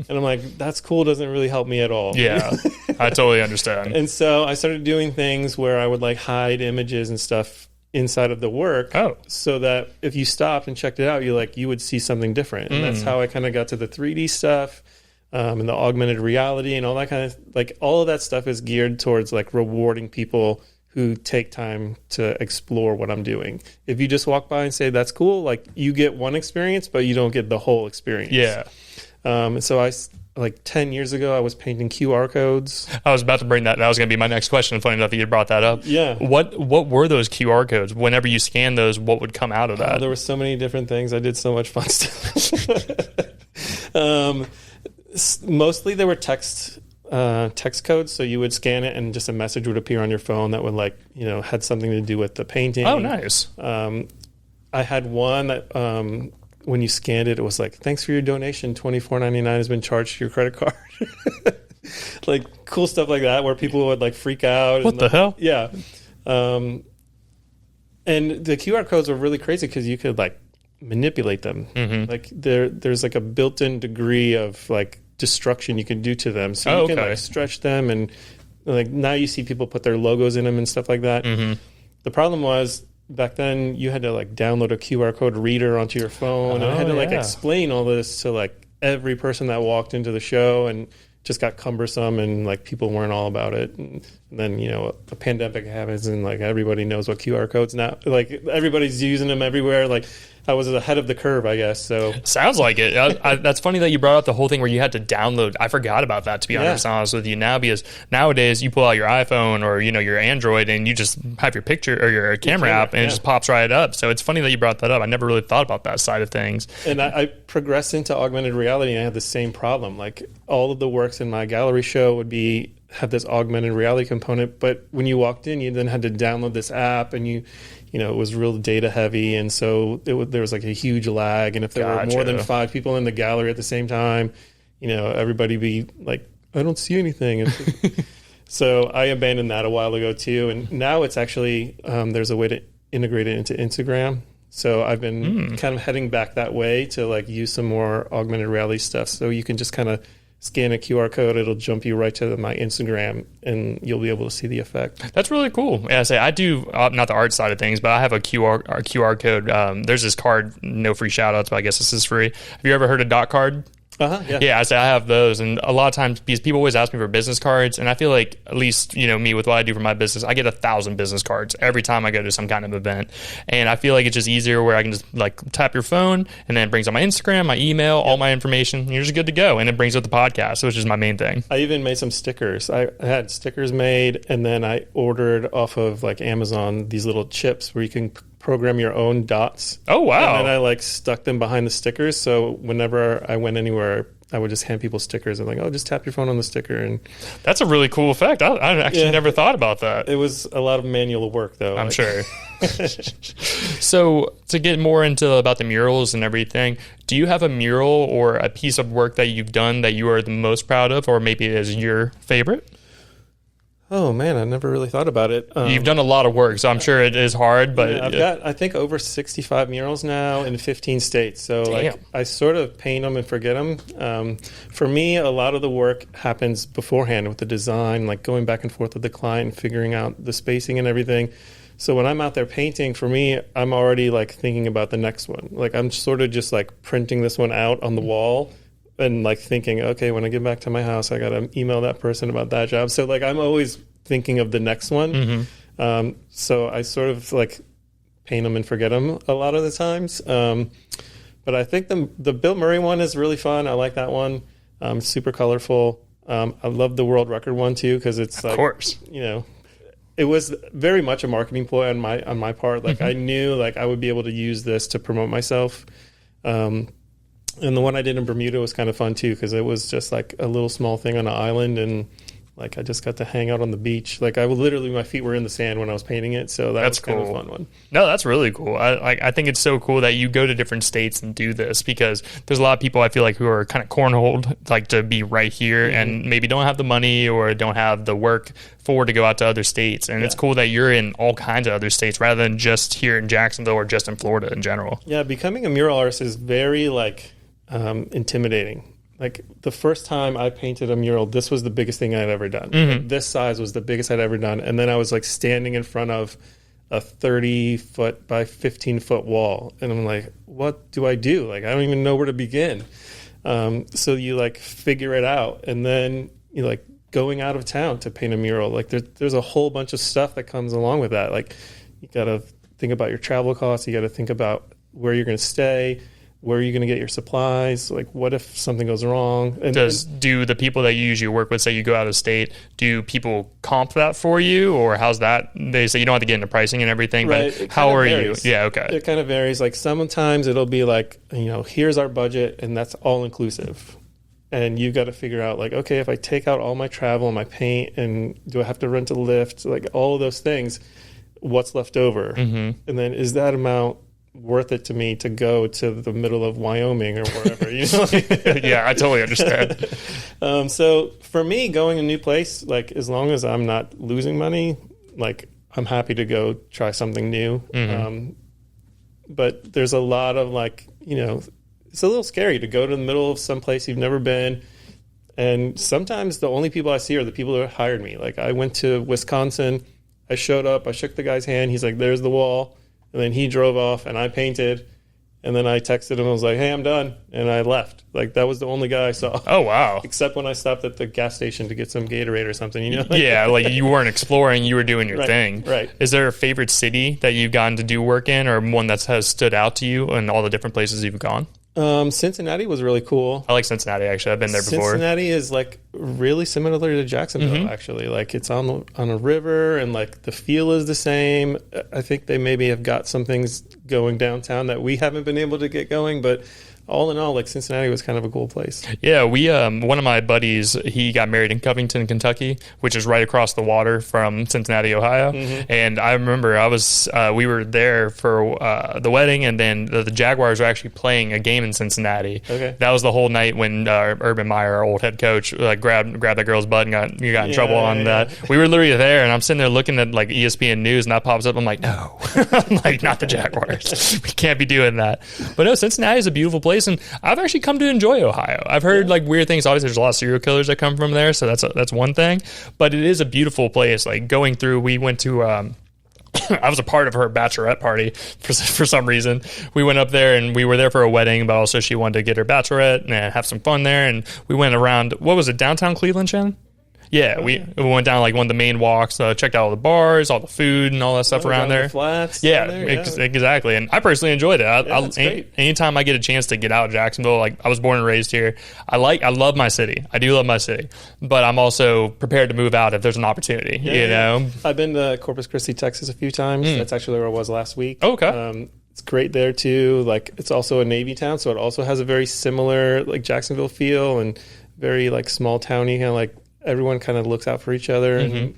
And I'm like, that's cool doesn't really help me at all. Yeah, I totally understand. And so I started doing things where I would like hide images and stuff inside of the work so that if you stopped and checked it out, you would see something different. And that's how I kind of got to the 3D stuff and the augmented reality and all that kind of, like all of that stuff is geared towards like rewarding people who take time to explore what I'm doing. If you just walk by and say, that's cool, like you get one experience, but you don't get the whole experience. Yeah. And so like 10 years ago, I was painting QR codes. I was about to bring that. That was going to be my next question. Funny enough that you brought that up. Yeah. What were those QR codes? Whenever you scan those, what would come out of that? There were so many different things. I did so much fun stuff. Mostly they were text codes, so you would scan it and just a message would appear on your phone that would had something to do with the painting. Oh, nice. I had one that when you scanned it, it was like, thanks for your donation, $24.99 has been charged to your credit card. Like cool stuff like that where people would like freak out. What the hell? Yeah. And the QR codes were really crazy because you could like manipulate them. Like there's like a built-in degree of like destruction you can do to them, so you can like stretch them, and like now you see people put their logos in them and stuff like that. The problem was back then you had to like download a QR code reader onto your phone, and I had to like explain all this to like every person that walked into the show, and just got cumbersome, and like people weren't all about it. And then a pandemic happens and like everybody knows what QR codes now, like everybody's using them everywhere. Like I was ahead of the curve, I guess. So sounds like it. That's funny that you brought up the whole thing where you had to download. I forgot about that, to be honest with you now, because nowadays you pull out your iPhone or your Android and you just have your picture or your camera app and it just pops right up. So it's funny that you brought that up. I never really thought about that side of things. And I progressed into augmented reality and I had the same problem. Like all of the works in my gallery show would have this augmented reality component, but when you walked in, you then had to download this app, and it was real data heavy, and so there was like a huge lag. And if there were more than 5 people in the gallery at the same time, everybody be like, I don't see anything. So I abandoned that a while ago too, and now it's actually there's a way to integrate it into Instagram. So I've been kind of heading back that way to like use some more augmented reality stuff, so you can just kind of scan a QR code, it'll jump you right to my Instagram, and you'll be able to see the effect. That's really cool. Yeah, I do, not the art side of things, but I have a QR code. There's this card, no free shout-outs, but I guess this is free. Have you ever heard of Dot Card? Yeah, I have those, and a lot of times because people always ask me for business cards, and I feel like at least me with what I do for my business, I get 1,000 business cards every time I go to some kind of event, and I feel like it's just easier where I can just like tap your phone, and then it brings up my Instagram, my email, all my information, and you're just good to go, and it brings up the podcast, which is my main thing. I even made some stickers. I had stickers made, and then I ordered off of like Amazon these little chips where you can program your own dots. Oh, wow. And then I like stuck them behind the stickers, so whenever I went anywhere, I would just hand people stickers and like, oh, just tap your phone on the sticker. And that's a really cool effect. I actually never thought about that. It was a lot of manual work, though. I'm sure. So to get more into about the murals and everything, do you have a mural or a piece of work that you've done that you are the most proud of, or maybe it is your favorite? Oh man, I never really thought about it. You've done a lot of work, so I'm sure it is hard. But I've got, I think, over 65 murals now in 15 states. So like, I sort of paint them and forget them. For me, a lot of the work happens beforehand with the design, like going back and forth with the client, figuring out the spacing and everything. So when I'm out there painting, for me, I'm already like thinking about the next one. Like I'm sort of just like printing this one out on the wall. And like thinking, okay, when I get back to my house, I got to email that person about that job. So like I'm always thinking of the next one. So I sort of like paint them and forget them a lot of the times. But I think the Bill Murray one is really fun. I like that one. Super colorful. I love the world record one too because it's like, of course, you know, it was very much a marketing ploy on my part. Like I knew like I would be able to use this to promote myself. And the one I did in Bermuda was kind of fun too because it was just like a little small thing on an island, and like I just got to hang out on the beach. Like I would literally, my feet were in the sand when I was painting it, so that's kind of a fun one. No, that's really cool. I think it's so cool that you go to different states and do this because there's a lot of people I feel like who are kind of cornholed, like to be right here and maybe don't have the money or don't have the work to go out to other states. And it's cool that you're in all kinds of other states rather than just here in Jacksonville or just in Florida in general. Yeah, becoming a mural artist is very like intimidating. Like the first time I painted a mural, this was the biggest thing I'd ever done. Like, this size was the biggest I'd ever done. And then I was like standing in front of a 30-foot by 15-foot wall. And I'm like, what do I do? Like, I don't even know where to begin. So you like figure it out. And then you like going out of town to paint a mural. Like there's a whole bunch of stuff that comes along with that. Like you got to think about your travel costs. You got to think about where you're going to stay. Where are you going to get your supplies? Like, what if something goes wrong? And do the people that you usually work with, say you go out of state, do people comp that for you, or how's that? They say you don't have to get into pricing and everything, right. But how are varies. You? Yeah, okay. It kind of varies. Like sometimes it'll be like, you know, here's our budget, and that's all inclusive. And you got to figure out like, okay, if I take out all my travel and my paint, and do I have to rent a lift? Like all of those things, what's left over? And then is that amount worth it to me to go to the middle of Wyoming or wherever, you know? Yeah, I totally understand. So for me, going a new place, like as long as I'm not losing money, like I'm happy to go try something new. But there's a lot of like, you know, it's a little scary to go to the middle of some place you've never been. And sometimes the only people I see are the people that hired me. Like I went to Wisconsin, I showed up, I shook the guy's hand. He's like, there's the wall. And then he drove off and I painted. And then I texted him and was like, hey, I'm done. And I left. Like that was the only guy I saw. Oh, wow. Except when I stopped at the gas station to get some Gatorade or something, you know? Yeah, like you weren't exploring, you were doing your thing. Right. Is there a favorite city that you've gotten to do work in, or one that has stood out to you in all the different places you've gone? Cincinnati was really cool. I like Cincinnati, actually. I've been there before. Cincinnati is like really similar to Jacksonville, actually. Like it's on a river, and like the feel is the same. I think they maybe have got some things going downtown that we haven't been able to get going, but all in all, like Cincinnati was kind of a cool place. Yeah, we one of my buddies, he got married in Covington, Kentucky, which is right across the water from Cincinnati, Ohio. And I remember we were there for the wedding, and then the Jaguars were actually playing a game in Cincinnati. Okay, that was the whole night when Urban Meyer, our old head coach, like grabbed that girl's butt and got in trouble on that. We were literally there, and I'm sitting there looking at like ESPN News, and that pops up. I'm like, no, I'm like, not the Jaguars. We can't be doing that. But no, Cincinnati is a beautiful place. And I've actually come to enjoy Ohio. I've heard like weird things. Obviously, there's a lot of serial killers that come from there, so that's one thing. But it is a beautiful place. Like going through, we went to. I was a part of her bachelorette party for some reason. We went up there and we were there for a wedding, but also she wanted to get her bachelorette and have some fun there. And we went around. What was it? Downtown Cleveland, Shannon? Yeah, we went down like one of the main walks, checked out all the bars, all the food, and all that stuff around there. The flats. Yeah, there, exactly. And I personally enjoyed it. Great. Anytime I get a chance to get out of Jacksonville, like I was born and raised here, I love my city. I do love my city, but I'm also prepared to move out if there's an opportunity. You know, I've been to Corpus Christi, Texas, a few times. That's actually where I was last week. Okay. It's great there too. Like it's also a Navy town, so it also has a very similar like Jacksonville feel and very like small towny kind of like. everyone kind of looks out for each other, and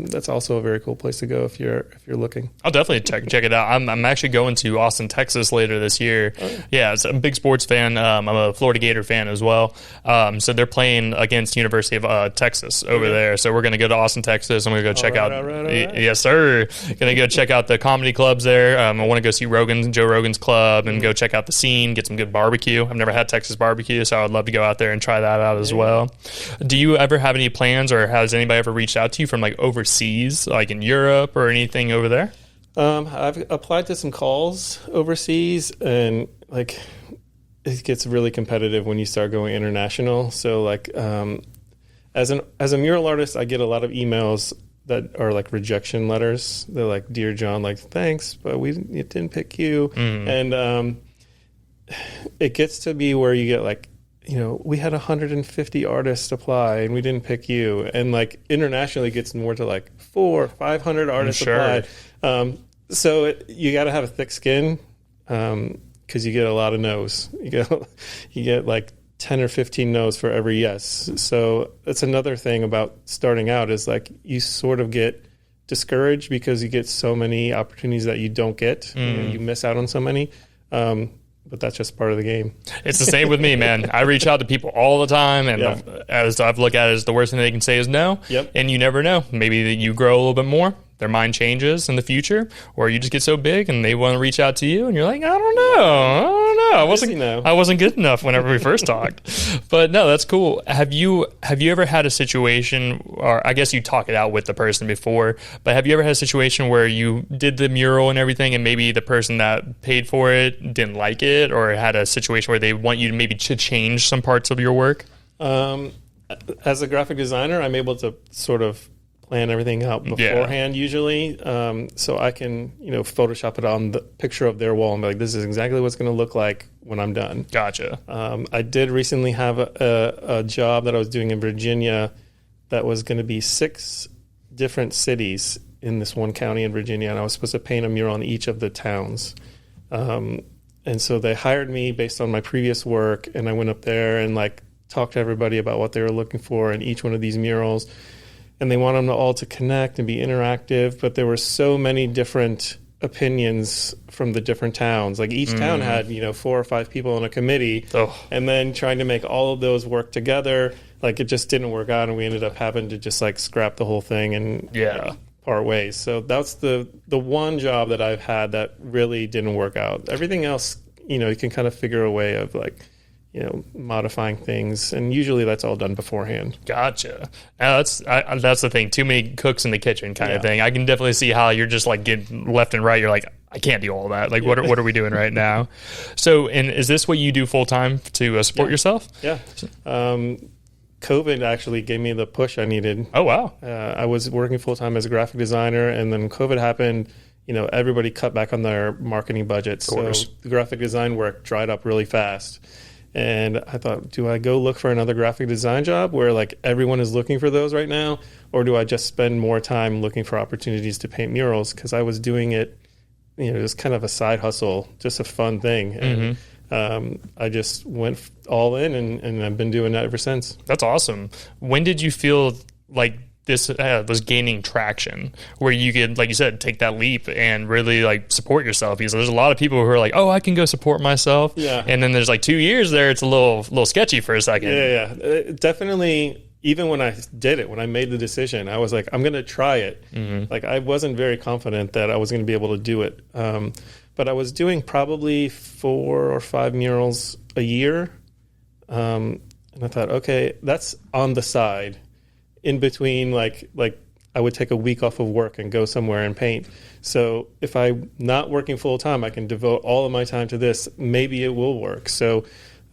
that's also a very cool place to go if you're looking. I'll definitely check it out. I'm actually going to Austin, Texas later this year. Oh, yeah, I'm a big sports fan. I'm a Florida Gator fan as well. So they're playing against University of Texas over there. So we're going to go to Austin, Texas. I'm going to go check out. All right. Yes, sir. Going to go check out the comedy clubs there. I want to go see Joe Rogan's club and go check out the scene, get some good barbecue. I've never had Texas barbecue, so I would love to go out there and try that out as well. Do you ever have any plans, or has anybody ever reached out to you from like overseas, like in Europe or anything over there? I've applied to some calls overseas, and like it gets really competitive when you start going international. So like as a mural artist, I get a lot of emails that are like rejection letters. They're like, "Dear John, like thanks, but it didn't pick you." And it gets to be where you get like, we had 150 artists apply and we didn't pick you. And like internationally it gets more to like 400 or 500 artists applied. So you got to have a thick skin because you get a lot of no's. You get like 10 or 15 no's for every yes. So that's another thing about starting out is like you sort of get discouraged because you get so many opportunities that you don't get. You miss out on so many. But that's just part of the game. It's the same with me, man. I reach out to people all the time, and as I've looked at it as the worst thing they can say is no. Yep. And you never know. Maybe you grow a little bit more, their mind changes in the future, or you just get so big and they want to reach out to you, and you're like, I don't know. I wasn't good enough whenever we first talked. But no, that's cool. Have you ever had a situation, or I guess you talk it out with the person before, but have you ever had a situation where you did the mural and everything, and maybe the person that paid for it didn't like it, or had a situation where they want you to maybe to change some parts of your work? As a graphic designer, I'm able to sort of plan everything out beforehand usually, so I can Photoshop it on the picture of their wall and be like, this is exactly what's going to look like when I'm done. Gotcha. I did recently have a job that I was doing in Virginia that was going to be 6 different cities in this one county in Virginia, and I was supposed to paint a mural in each of the towns. And so they hired me based on my previous work, and I went up there and like talked to everybody about what they were looking for in each one of these murals. And they want them all to connect and be interactive, but there were so many different opinions from the different towns. Like each town had 4 or 5 people on a committee, and then trying to make all of those work together, like it just didn't work out, and we ended up having to just like scrap the whole thing and part ways. So that's the one job that I've had that really didn't work out. Everything else, you can kind of figure a way of like modifying things, and usually that's all done beforehand. Gotcha. Now that's the thing. Too many cooks in the kitchen kind of thing. I can definitely see how you're just like getting left and right. You're like, I can't do all that. Like, what are we doing right now? So, and is this what you do full time to support yourself? Yeah. COVID actually gave me the push I needed. Oh wow. I was working full time as a graphic designer, and then COVID happened. Everybody cut back on their marketing budgets, so the graphic design work dried up really fast. And I thought, do I go look for another graphic design job where like everyone is looking for those right now? Or do I just spend more time looking for opportunities to paint murals? Because I was doing it, just kind of a side hustle, just a fun thing. And I just went all in, and I've been doing that ever since. That's awesome. When did you feel like this was gaining traction, where you could, like you said, take that leap and really like support yourself? Because there's a lot of people who are like, oh, I can go support myself. Yeah. And then there's like 2 years there, it's a little sketchy for a second. Yeah. Definitely. Even when I did it, when I made the decision, I was like, I'm going to try it. Like I wasn't very confident that I was going to be able to do it. But I was doing probably 4 or 5 murals a year. And I thought, okay, that's on the side. In between, like I would take a week off of work and go somewhere and paint. So if I'm not working full time, I can devote all of my time to this. Maybe it will work. So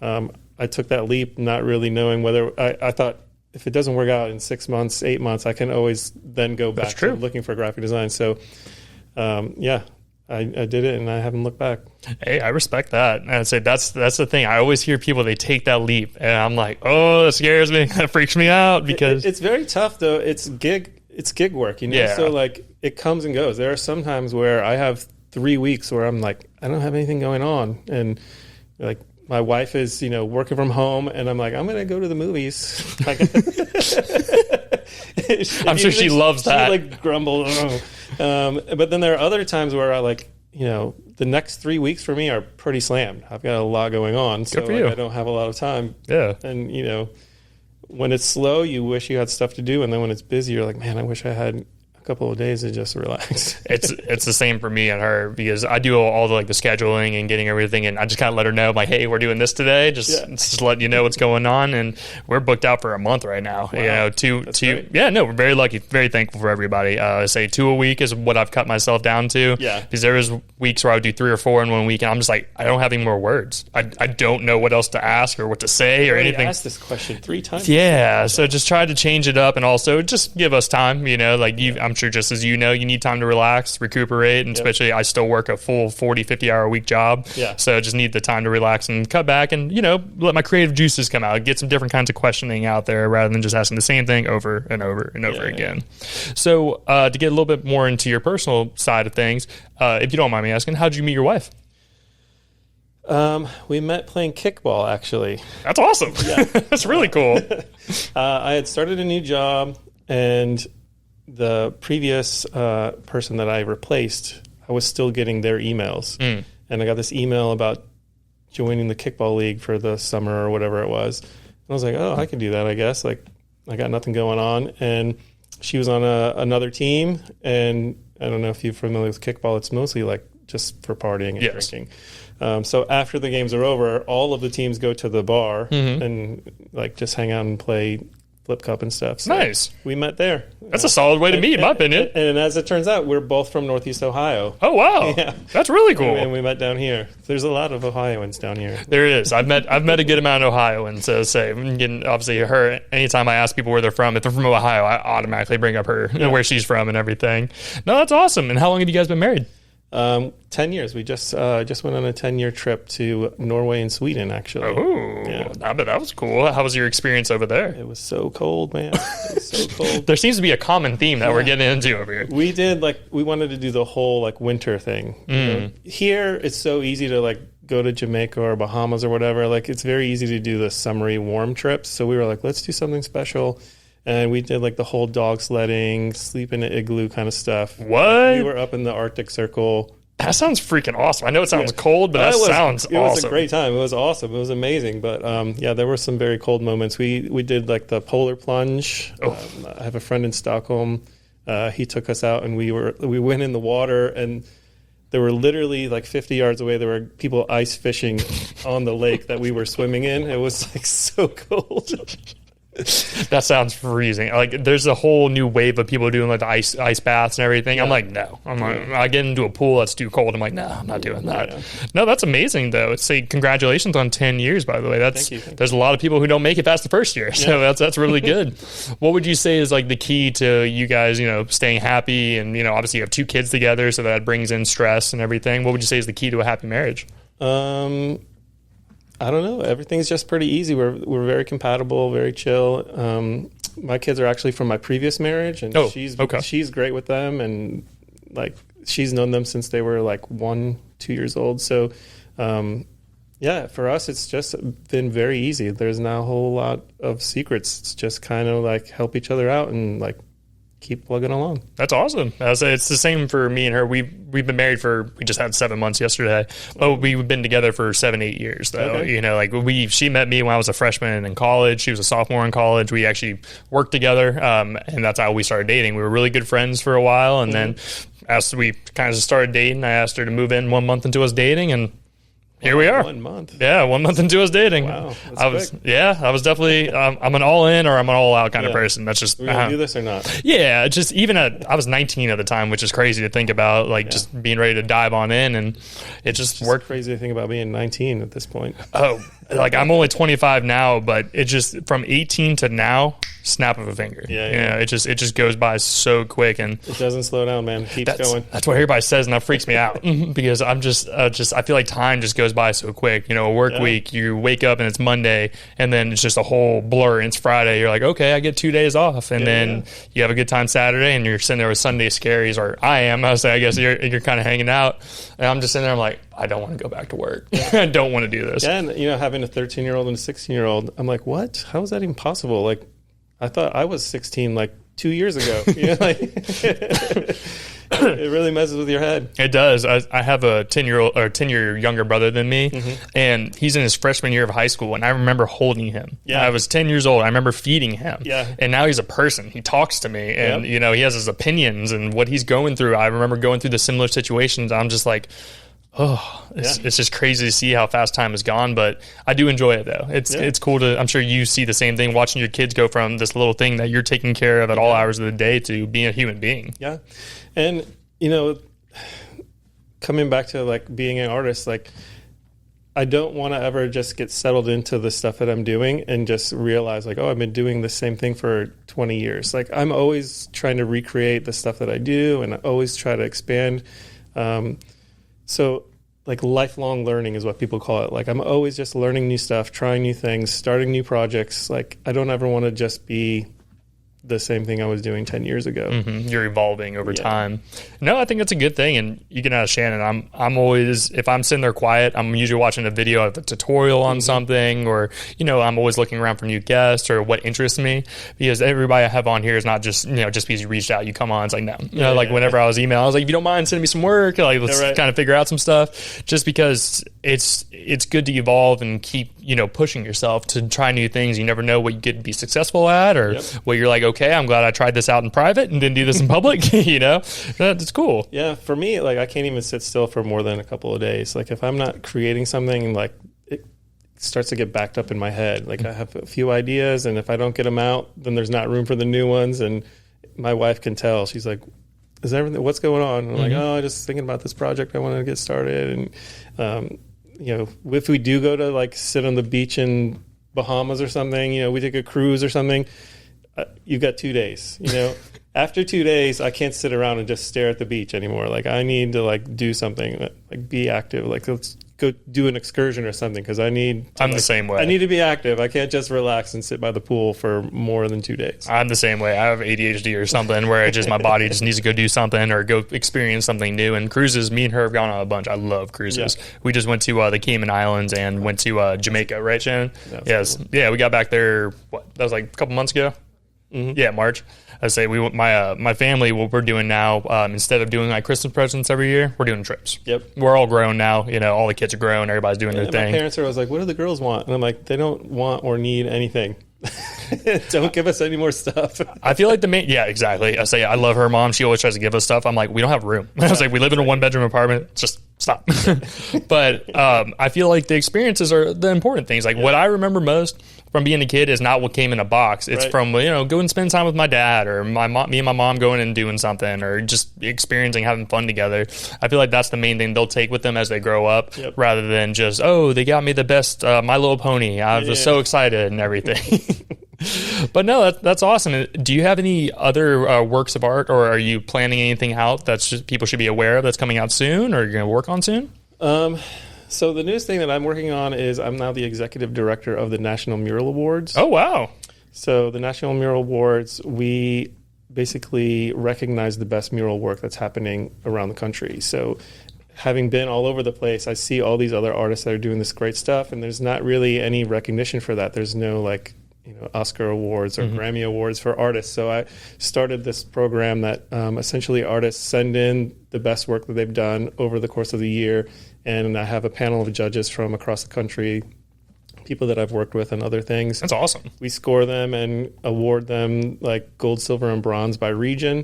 I took that leap, not really knowing whether I thought if it doesn't work out in 6 months, 8 months, I can always then go back to looking for graphic design. So I did it, and I haven't looked back. Hey, I respect that. And I'd say that's the thing. I always hear people, they take that leap, and I'm like, oh, that scares me. That freaks me out because it's very tough though. It's gig work, Yeah. So like it comes and goes. There are some times where I have 3 weeks where I'm like, I don't have anything going on, and like my wife is, working from home, and I'm like, I'm going to go to the movies. I'm sure she loves that. She like grumbles. But then there are other times where I like, the next 3 weeks for me are pretty slammed. I've got a lot going on. Good for you. I don't have a lot of time. Yeah. And, when it's slow, you wish you had stuff to do. And then when it's busy, you're like, man, I wish I had couple of days to just relax. It's the same for me and her, because I do all the scheduling and getting everything, and I just kind of let her know, like, hey, we're doing this today, just letting you know what's going on. And we're booked out for a month right now. Wow. Two great. Yeah, no, we're very lucky, very thankful for everybody. Say 2 a week is what I've cut myself down to. Yeah, because there was weeks where I would do 3 or 4 in 1 week, and I'm just like, I don't have any more words. I don't know what else to ask or what to say or anything. I asked this question 3 times. Yeah, so just try to change it up, and also just give us time. I'm sure, just as you need time to relax, recuperate, and especially I still work a full 40, 50-hour a week job. Yeah. So I just need the time to relax and cut back and, let my creative juices come out, get some different kinds of questioning out there rather than just asking the same thing over and over and over again. So to get a little bit more into your personal side of things, if you don't mind me asking, how did you meet your wife? We met playing kickball, actually. That's awesome. Yeah. That's really cool. I had started a new job, and the previous person that I replaced, I was still getting their emails. And I got this email about joining the kickball league for the summer or whatever it was. And I was like, oh, I can do that, I guess. Like, I got nothing going on. And she was on another team, and I don't know if you're familiar with kickball. It's mostly just for partying and drinking. So after the games are over, all of the teams go to the bar and just hang out and play flip cup and stuff. So nice. We met there. That's a solid way to meet, in my opinion. And as it turns out, we're both from Northeast Ohio. Oh, wow. Yeah. That's really cool. And we met down here. There's a lot of Ohioans down here. There is. I've met a good amount of Ohioans. So obviously her, anytime I ask people where they're from, if they're from Ohio, I automatically bring up her, where she's from and everying. No, that's awesome. And how long have you guys been married? 10 years. We just went on a 10-year trip to Norway and Sweden, actually. Oh, yeah. I bet that was cool. How was your experience over there? It was so cold, man. It was so cold. There seems to be a common theme that we're getting into over here. We did, we wanted to do the whole, winter thing. Here, it's so easy to, go to Jamaica or Bahamas or whatever. It's very easy to do the summery warm trips. So we were like, let's do something special. And we did the whole dog sledding, sleep in an igloo kind of stuff. What? We were up in the Arctic Circle. That sounds freaking awesome. I know it sounds cold, but sounds awesome. It was a great time. It was awesome. It was amazing. But there were some very cold moments. We did the polar plunge. I have a friend in Stockholm. He took us out, and we went in the water, and there were literally 50 yards away, there were people ice fishing on the lake that we were swimming in. It was so cold. That sounds freezing. There's a whole new wave of people doing the ice baths and everything. Yeah. I'm like, no. I get into a pool that's too cold. I'm like, no, I'm not doing that. Yeah. No, that's amazing though. Congratulations on 10 years, by the way. Thank you. There's a lot of people who don't make it past the first year, so that's really good. What would you say is the key to you guys, staying happy, and obviously you have 2 kids together, so that brings in stress and everything. What would you say is the key to a happy marriage? I don't know. Everything's just pretty easy. We're very compatible, very chill. My kids are actually from my previous marriage, and she's great with them, and she's known them since they were 1, 2 years old. So, for us, it's just been very easy. There's not a whole lot of secrets. It's just kind of help each other out and keep plugging along. That's awesome. It's the same for me and her. We've been married we just had 7 months yesterday. Oh, we've been together for 7-8 years though. Okay. She met me when I was a freshman in college. She was a sophomore in college. We actually worked together, and that's how we started dating. We were really good friends for a while, and then as we kind of started dating, I asked her to move in 1 month into us dating, and here we are. 1 month. Yeah, 1 month into us dating. Wow, I was definitely, I'm an all in or I'm an all out kind of person. That's just, are we gonna do this or not? Yeah, just I was 19 at the time, which is crazy to think about, just being ready to dive on in, and it just worked. Crazy to think about being 19 at this point. Oh, I'm only 25 now, but it just, from 18 to now, snap of a finger. Yeah. It just goes by so quick, and it doesn't slow down, man. It keeps going. That's what everybody says, and that freaks me out because I'm just I feel like time just goes by so quick. A work week, you wake up and it's Monday, and then it's just a whole blur, and it's Friday. You're like, okay, I get 2 days off, and then you have a good time Saturday, and you're sitting there with Sunday scaries, or I guess you're kind of hanging out, and I'm just sitting there, I'm like, I don't want to go back to work. I don't want to do this. Yeah, and having a 13-year-old and a 16-year-old, I'm like, what? How is that even possible? Like, I thought I was 16 like 2 years ago. It really messes with your head. It does. I have a 10-year younger brother than me, and he's in his freshman year of high school, and I remember holding him. Yeah. I was 10 years old. I remember feeding him. Yeah. And now he's a person. He talks to me, and he has his opinions and what he's going through. I remember going through the similar situations. I'm just like, it's just crazy to see how fast time has gone, but I do enjoy it though. It's cool to, I'm sure you see the same thing, watching your kids go from this little thing that you're taking care of at all hours of the day to being a human being. Yeah. And, coming back to like being an artist, like I don't want to ever just get settled into the stuff that I'm doing and just realize like, I've been doing the same thing for 20 years. Like I'm always trying to recreate the stuff that I do, and I always try to expand. So like lifelong learning is what people call it. Like I'm always just learning new stuff, trying new things, starting new projects. Like I don't ever want to just be the same thing I was doing 10 years ago. You're evolving over time. No, I think that's a good thing. And you can ask Shannon, I'm always, if I'm sitting there quiet, I'm usually watching a video of a tutorial on something, or, I'm always looking around for new guests or what interests me, because everybody I have on here is not just, just because you reached out, you come on, it's like, no, whenever I was emailing, I was like, if you don't mind sending me some work, like let's kind of figure out some stuff, just because it's good to evolve and keep, pushing yourself to try new things. You never know what you could be successful at, or what you're like, okay, I'm glad I tried this out in private and didn't do this in public. That's cool. Yeah, for me, like I can't even sit still for more than a couple of days. Like if I'm not creating something, like it starts to get backed up in my head. Like I have a few ideas, and if I don't get them out, then there's not room for the new ones. And my wife can tell. She's like, "Is everything? What's going on?" And I'm like, "Oh, just thinking about this project I want to get started." And if we do go to like sit on the beach in Bahamas or something, we take a cruise or something. You've got 2 days, After 2 days, I can't sit around and just stare at the beach anymore. Like I need to like do something, like be active. Like let's go do an excursion or something, because I'm the same way. I need to be active. I can't just relax and sit by the pool for more than 2 days. I'm the same way. I have ADHD or something where my body just needs to go do something or go experience something new. And cruises, me and her have gone on a bunch. I love cruises. Yeah. We just went to the Cayman Islands and went to Jamaica, right, Shannon? Yes. Cool. Yeah, we got back there, that was like a couple months ago? Yeah, March. I say my family, what we're doing now, instead of doing like Christmas presents every year, we're doing trips. Yep. We're all grown now. All the kids are grown. Everybody's doing their thing. My parents are always like, what do the girls want? And I'm like, they don't want or need anything. Don't give us any more stuff. I feel like exactly. I say, I love her mom. She always tries to give us stuff. I'm like, we don't have room. I was like, we live in a 1-bedroom apartment. Just stop. But I feel like the experiences are the important things. Like what I remember most from being a kid is not what came in a box. It's from, go and spend time with my dad, or me and my mom going and doing something, or just experiencing, having fun together. I feel like that's the main thing they'll take with them as they grow up, rather than just, they got me the best My Little Pony. I was so excited and everything. But no, that's awesome. Do you have any other works of art, or are you planning anything out that's people should be aware of that's coming out soon, or you're going to work on soon? So the newest thing that I'm working on is I'm now the executive director of the National Mural Awards. Oh, wow. So the National Mural Awards, we basically recognize the best mural work that's happening around the country. So having been all over the place, I see all these other artists that are doing this great stuff, and there's not really any recognition for that. There's no Oscar awards or Grammy awards for artists. So I started this program that essentially artists send in the best work that they've done over the course of the year, and I have a panel of judges from across the country, people that I've worked with and other things. That's awesome. We score them and award them like gold, silver, and bronze by region.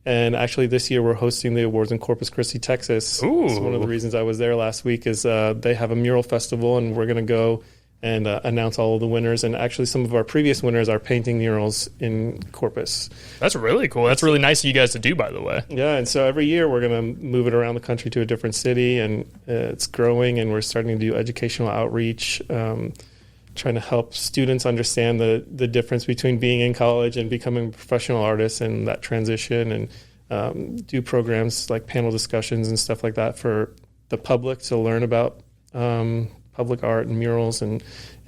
And actually this year we're hosting the awards in Corpus Christi, Texas. Ooh. So one of the reasons I was there last week is they have a mural festival, and we're going to go and announce all of the winners. And actually some of our previous winners are painting murals in Corpus. That's really cool. That's really nice of you guys to do, by the way. Yeah, and so every year we're going to move it around the country to a different city, and it's growing, and we're starting to do educational outreach, trying to help students understand the difference between being in college and becoming professional artists and that transition, and do programs like panel discussions and stuff like that for the public to learn about public art and murals and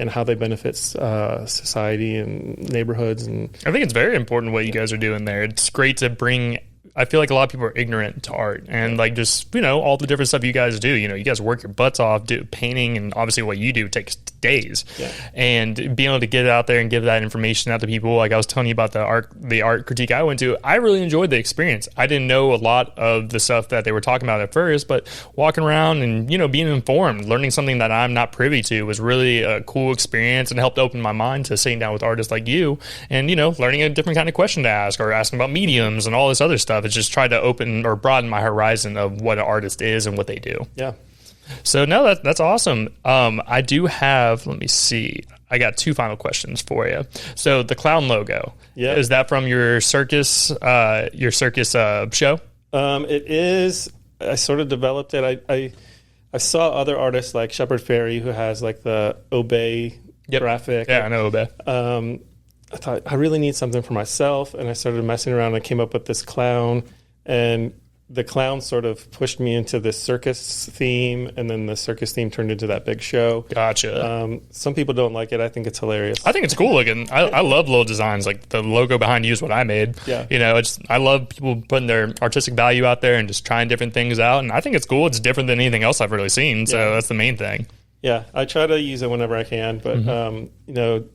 how they benefit society and neighborhoods. And I think it's very important what you guys are doing there. It's great to bring I feel like a lot of people are ignorant to art and like just, all the different stuff you guys do. You guys work your butts off, do painting, and obviously what you do takes days. Yeah. And being able to get it out there and give that information out to people, like I was telling you about the art critique I went to, I really enjoyed the experience. I didn't know a lot of the stuff that they were talking about at first, but walking around and, being informed, learning something that I'm not privy to was really a cool experience and helped open my mind to sitting down with artists like you and, learning a different kind of question to ask or asking about mediums and all this other stuff. It's just tried to open or broaden my horizon of what an artist is and what they do. Yeah. So no, that's awesome. I do have, let me see. I got 2 final questions for you. So the clown logo, is that from your circus show? It is. I sort of developed it. I saw other artists like Shepard Fairey, who has like the Obey graphic. Yeah, I know Obey. I thought I really need something for myself, and I started messing around. And I came up with this clown, and the clown sort of pushed me into this circus theme, and then the circus theme turned into that big show. Gotcha. Some people don't like it. I think it's hilarious. I think it's cool looking. I love little designs. Like the logo behind you is what I made. Yeah. I love people putting their artistic value out there and just trying different things out. And I think it's cool. It's different than anything else I've really seen. So that's the main thing. Yeah. I try to use it whenever I can. But,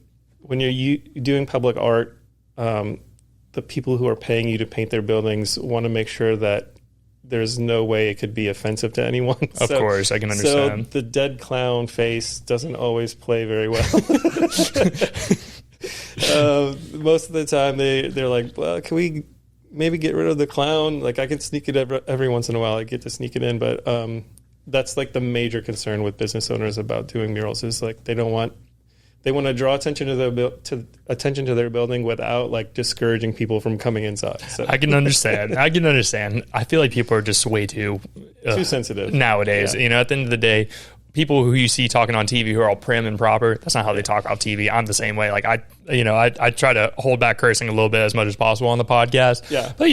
when you're doing public art, the people who are paying you to paint their buildings want to make sure that there's no way it could be offensive to anyone. Of course, I can understand. So the dead clown face doesn't always play very well. Most of the time, they're like, well, can we maybe get rid of the clown? Like, I can sneak it every once in a while. I get to sneak it in, but that's like the major concern with business owners about doing murals is like they want to draw attention to their building without like discouraging people from coming inside. So. I can understand. I feel like people are just way too sensitive nowadays. Yeah. At the end of the day, people who you see talking on TV who are all prim and proper, that's not how they talk off TV. I'm the same way. Like I try to hold back cursing a little bit as much as possible on the podcast. Yeah. But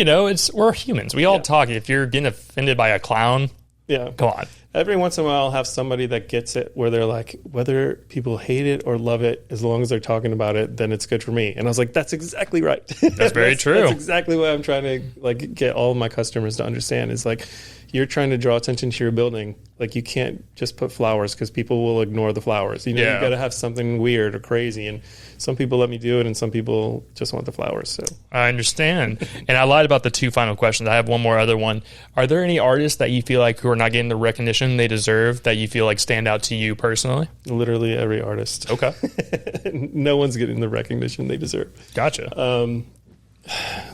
we're humans. We all talk. If you're getting offended by a clown, come on. Every once in a while, I'll have somebody that gets it where they're like, whether people hate it or love it, as long as they're talking about it, then it's good for me. And I was like, that's exactly right. That's very true. That's exactly what I'm trying to like get all of my customers to understand is like, you're trying to draw attention to your building. Like you can't just put flowers because people will ignore the flowers. You got to have something weird or crazy. And some people let me do it and some people just want the flowers. So I understand. And I lied about the 2 final questions. I have one more other one. Are there any artists that you feel like who are not getting the recognition they deserve that you feel like stand out to you personally? Literally every artist. Okay. No one's getting the recognition they deserve. Gotcha.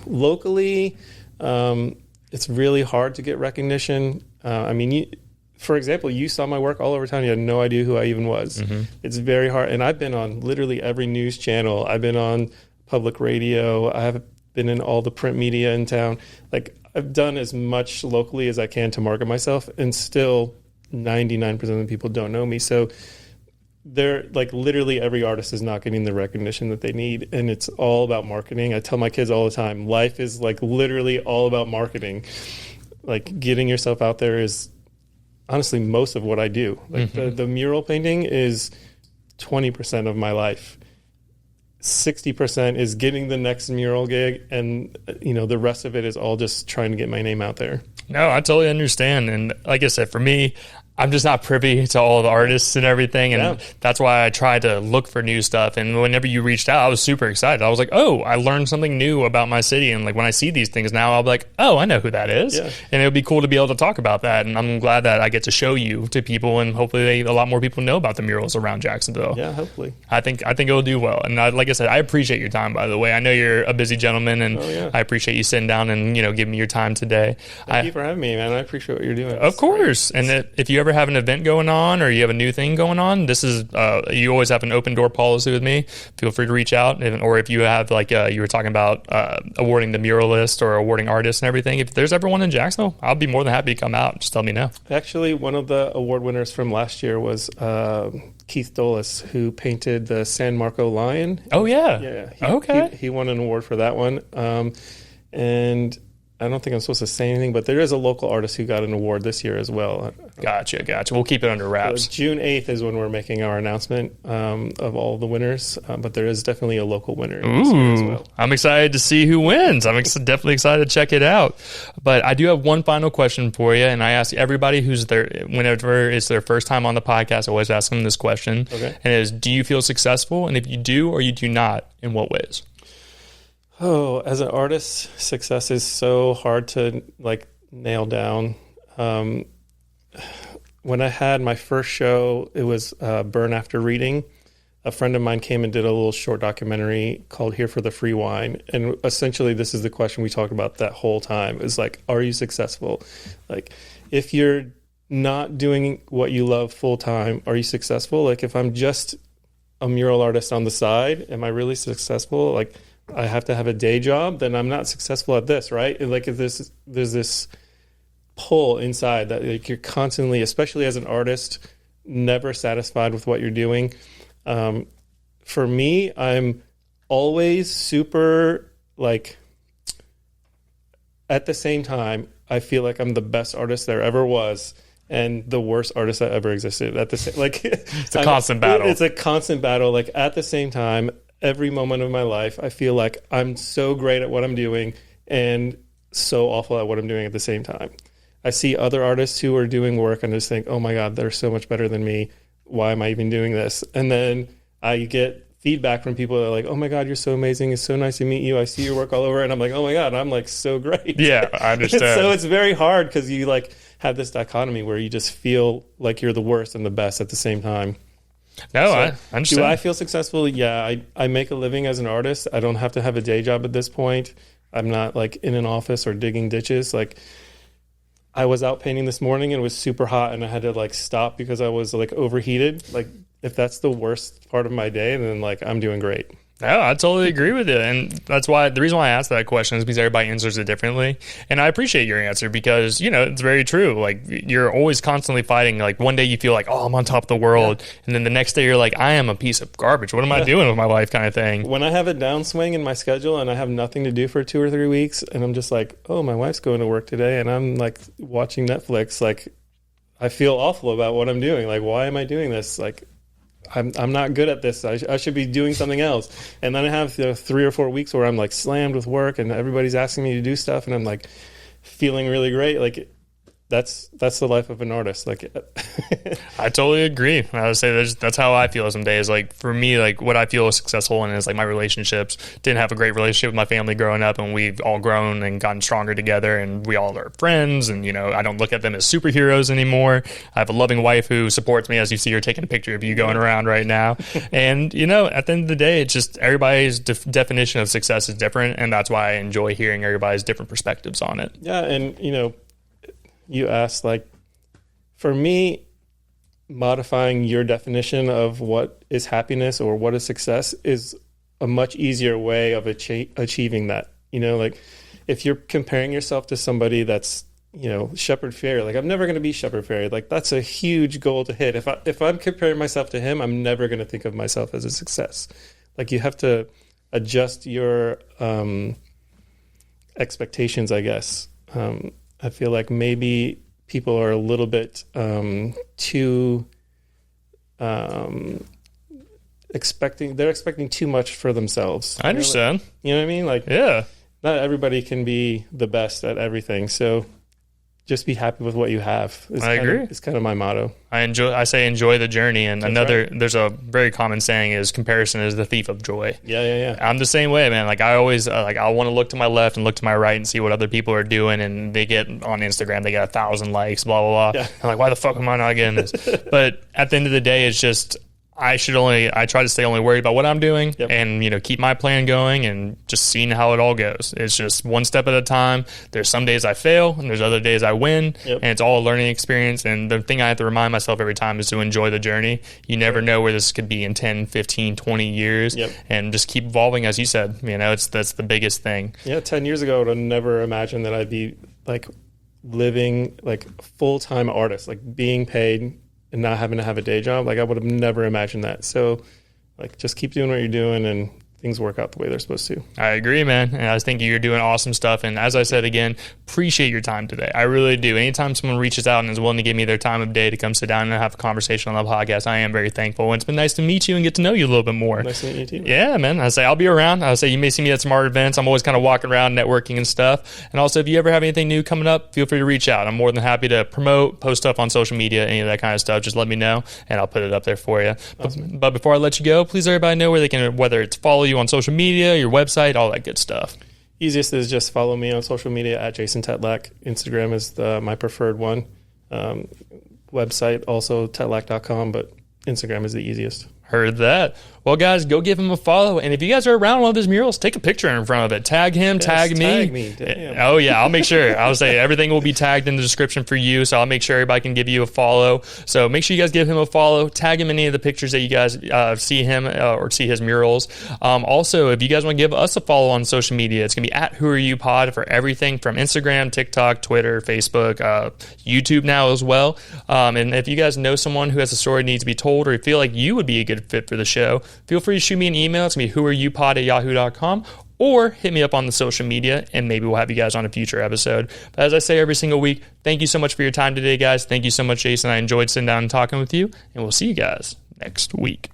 Locally, it's really hard to get recognition. For example, you saw my work all over town. You had no idea who I even was. Mm-hmm. It's very hard. And I've been on literally every news channel. I've been on public radio. I have been in all the print media in town. Like I've done as much locally as I can to market myself. And still 99% of the people don't know me. So they're like literally every artist is not getting the recognition that they need. And it's all about marketing. I tell my kids all the time, life is like literally all about marketing. Like getting yourself out there is honestly most of what I do. Like the mural painting is 20% of my life. 60% is getting the next mural gig, and the rest of it is all just trying to get my name out there. No, I totally understand. And like I said, for me, I'm just not privy to all the artists and everything, and that's why I try to look for new stuff. And whenever you reached out, I was super excited. I was like, oh, I learned something new about my city. And like when I see these things now, I'll be like, oh, I know who that is. Yeah. And it would be cool to be able to talk about that. And I'm glad that I get to show you to people, and hopefully a lot more people know about the murals around Jacksonville. Yeah, hopefully. I think it'll do well. And like I said, I appreciate your time, by the way. I know you're a busy gentleman, and I appreciate you sitting down and giving me your time today. Thank you for having me, man. I appreciate what you're doing. Of course. And if you ever have an event going on or you have a new thing going on, this is you always have an open door policy with me. Feel free to reach out, or if you have like you were talking about awarding the mural list or awarding artists and everything, if there's ever one in Jacksonville, I'll be more than happy to come out. Just let me know. Actually, one of the award winners from last year was Keith Dolis, who painted the San Marco Lion. Oh yeah. He won an award for that one. And I don't think I'm supposed to say anything, but there is a local artist who got an award this year as well. Gotcha. We'll keep it under wraps. June 8th is when we're making our announcement of all the winners, but there is definitely a local winner this year as well. I'm excited to see who wins. I'm definitely excited to check it out. But I do have one final question for you, and I ask everybody who's there, whenever it's their first time on the podcast, I always ask them this question. Okay. And it is, do you feel successful? And if you do or you do not, in what ways? Oh, as an artist, success is so hard to nail down. When I had my first show, it was Burn After Reading. A friend of mine came and did a little short documentary called Here for the Free Wine. And essentially, this is the question we talked about that whole time is are you successful? If you're not doing what you love full time, are you successful? If I'm just a mural artist on the side, am I really successful? I have to have a day job, then I'm not successful at this, right? And if there's this pull inside that you're constantly, especially as an artist, never satisfied with what you're doing. For me, I'm always super at the same time, I feel like I'm the best artist there ever was and the worst artist that ever existed at the same, it's a constant battle. It's a constant battle. At the same time, every moment of my life, I feel like I'm so great at what I'm doing and so awful at what I'm doing at the same time. I see other artists who are doing work and just think, oh my God, they're so much better than me. Why am I even doing this? And then I get feedback from people that are like, oh my God, you're so amazing. It's so nice to meet you. I see your work all over. And I'm like, oh my God, I'm so great. Yeah, I understand. So it's very hard because you have this dichotomy where you just feel like you're the worst and the best at the same time. No, So, I understand. do I feel successful? Yeah, I make a living as an artist. I don't have to have a day job at this point. I'm not in an office or digging ditches. I was out painting this morning and it was super hot and I had to stop because I was overheated. If that's the worst part of my day, then I'm doing great. No, I totally agree with you. And that's why the reason why I asked that question is because everybody answers it differently. And I appreciate your answer because, it's very true. You're always constantly fighting. One day you feel oh, I'm on top of the world. Yeah. And then the next day you're I am a piece of garbage. What am I doing with my life kind of thing? When I have a downswing in my schedule and I have nothing to do for 2 or 3 weeks and I'm just oh, my wife's going to work today and I'm watching Netflix, I feel awful about what I'm doing. Why am I doing this? I'm not good at this. I should be doing something else. And then I have 3 or 4 weeks where I'm slammed with work and everybody's asking me to do stuff and I'm feeling really great. That's the life of an artist. I totally agree. I would say that's how I feel some days. For me, what I feel successful in is my relationships. Didn't have a great relationship with my family growing up, and we've all grown and gotten stronger together, and we all are friends. And I don't look at them as superheroes anymore. I have a loving wife who supports me, as you see her taking a picture of you going around right now. And at the end of the day, it's just everybody's definition of success is different, and that's why I enjoy hearing everybody's different perspectives on it. Yeah, and you asked, for me, modifying your definition of what is happiness or what is success is a much easier way of achieving that. If you're comparing yourself to somebody that's, Shepard Fairey, I'm never going to be Shepard Fairey. That's a huge goal to hit. If I'm comparing myself to him, I'm never going to think of myself as a success. You have to adjust your expectations, I guess. I feel maybe people are a little bit too expecting too much for themselves. I understand. You know what I mean? Yeah. Not everybody can be the best at everything. So just be happy with what you have. I agree. It's kind of my motto. I say enjoy the journey. And That's there's a very common saying is comparison is the thief of joy. Yeah. I'm the same way, man. I always, I want to look to my left and look to my right and see what other people are doing. And they get on Instagram, they get 1,000 likes, blah, blah, blah. Yeah. I'm why the fuck am I not getting this? But at the end of the day, it's just, I try to stay only worried about what I'm doing. Yep. And, keep my plan going and just seeing how it all goes. It's just one step at a time. There's some days I fail and there's other days I win. Yep. And it's all a learning experience. And the thing I have to remind myself every time is to enjoy the journey. You never know where this could be in 10, 15, 20 years. Yep. And just keep evolving, as you said. That's the biggest thing. Yeah, 10 years ago, I would have never imagined that I'd be living full-time artist, being paid and not having to have a day job. I would have never imagined that. So just keep doing what you're doing and things work out the way they're supposed to. I agree, man. And I think you're doing awesome stuff. And as I said again, appreciate your time today. I really do. Anytime someone reaches out and is willing to give me their time of day to come sit down and have a conversation on the podcast, I am very thankful. And it's been nice to meet you and get to know you a little bit more. Nice to meet you too, man. Yeah, man. I say I'll be around. I say you may see me at some art events. I'm always kind of walking around networking and stuff. And also, if you ever have anything new coming up, feel free to reach out. I'm more than happy to promote, post stuff on social media, any of that kind of stuff. Just let me know and I'll put it up there for you. Awesome. But before I let you go, please let everybody know where they can, whether it's follow you on social media, your website, all that good stuff. Easiest is just follow me on social media at Jason Tetlak. Instagram is my preferred one. Website also tetlak.com, but Instagram is the easiest. Heard that. Well, guys, go give him a follow. And if you guys are around one of his murals, take a picture in front of it. Tag him, Yes, tag me. tag me. Damn. Oh, yeah, I'll make sure. I'll say everything will be tagged in the description for you, so I'll make sure everybody can give you a follow. So make sure you guys give him a follow. Tag him in any of the pictures that you guys see him or see his murals. Also, if you guys want to give us a follow on social media, it's going to be at WhoAreYouPod for everything from Instagram, TikTok, Twitter, Facebook, YouTube now as well. And if you guys know someone who has a story that needs to be told or you feel like you would be a good fit for the show, feel free to shoot me an email. It's going to be whoareyoupod@yahoo.com, or hit me up on the social media and maybe we'll have you guys on a future episode. But as I say every single week, thank you so much for your time today, guys. Thank you so much, Jason. I enjoyed sitting down and talking with you, and we'll see you guys next week.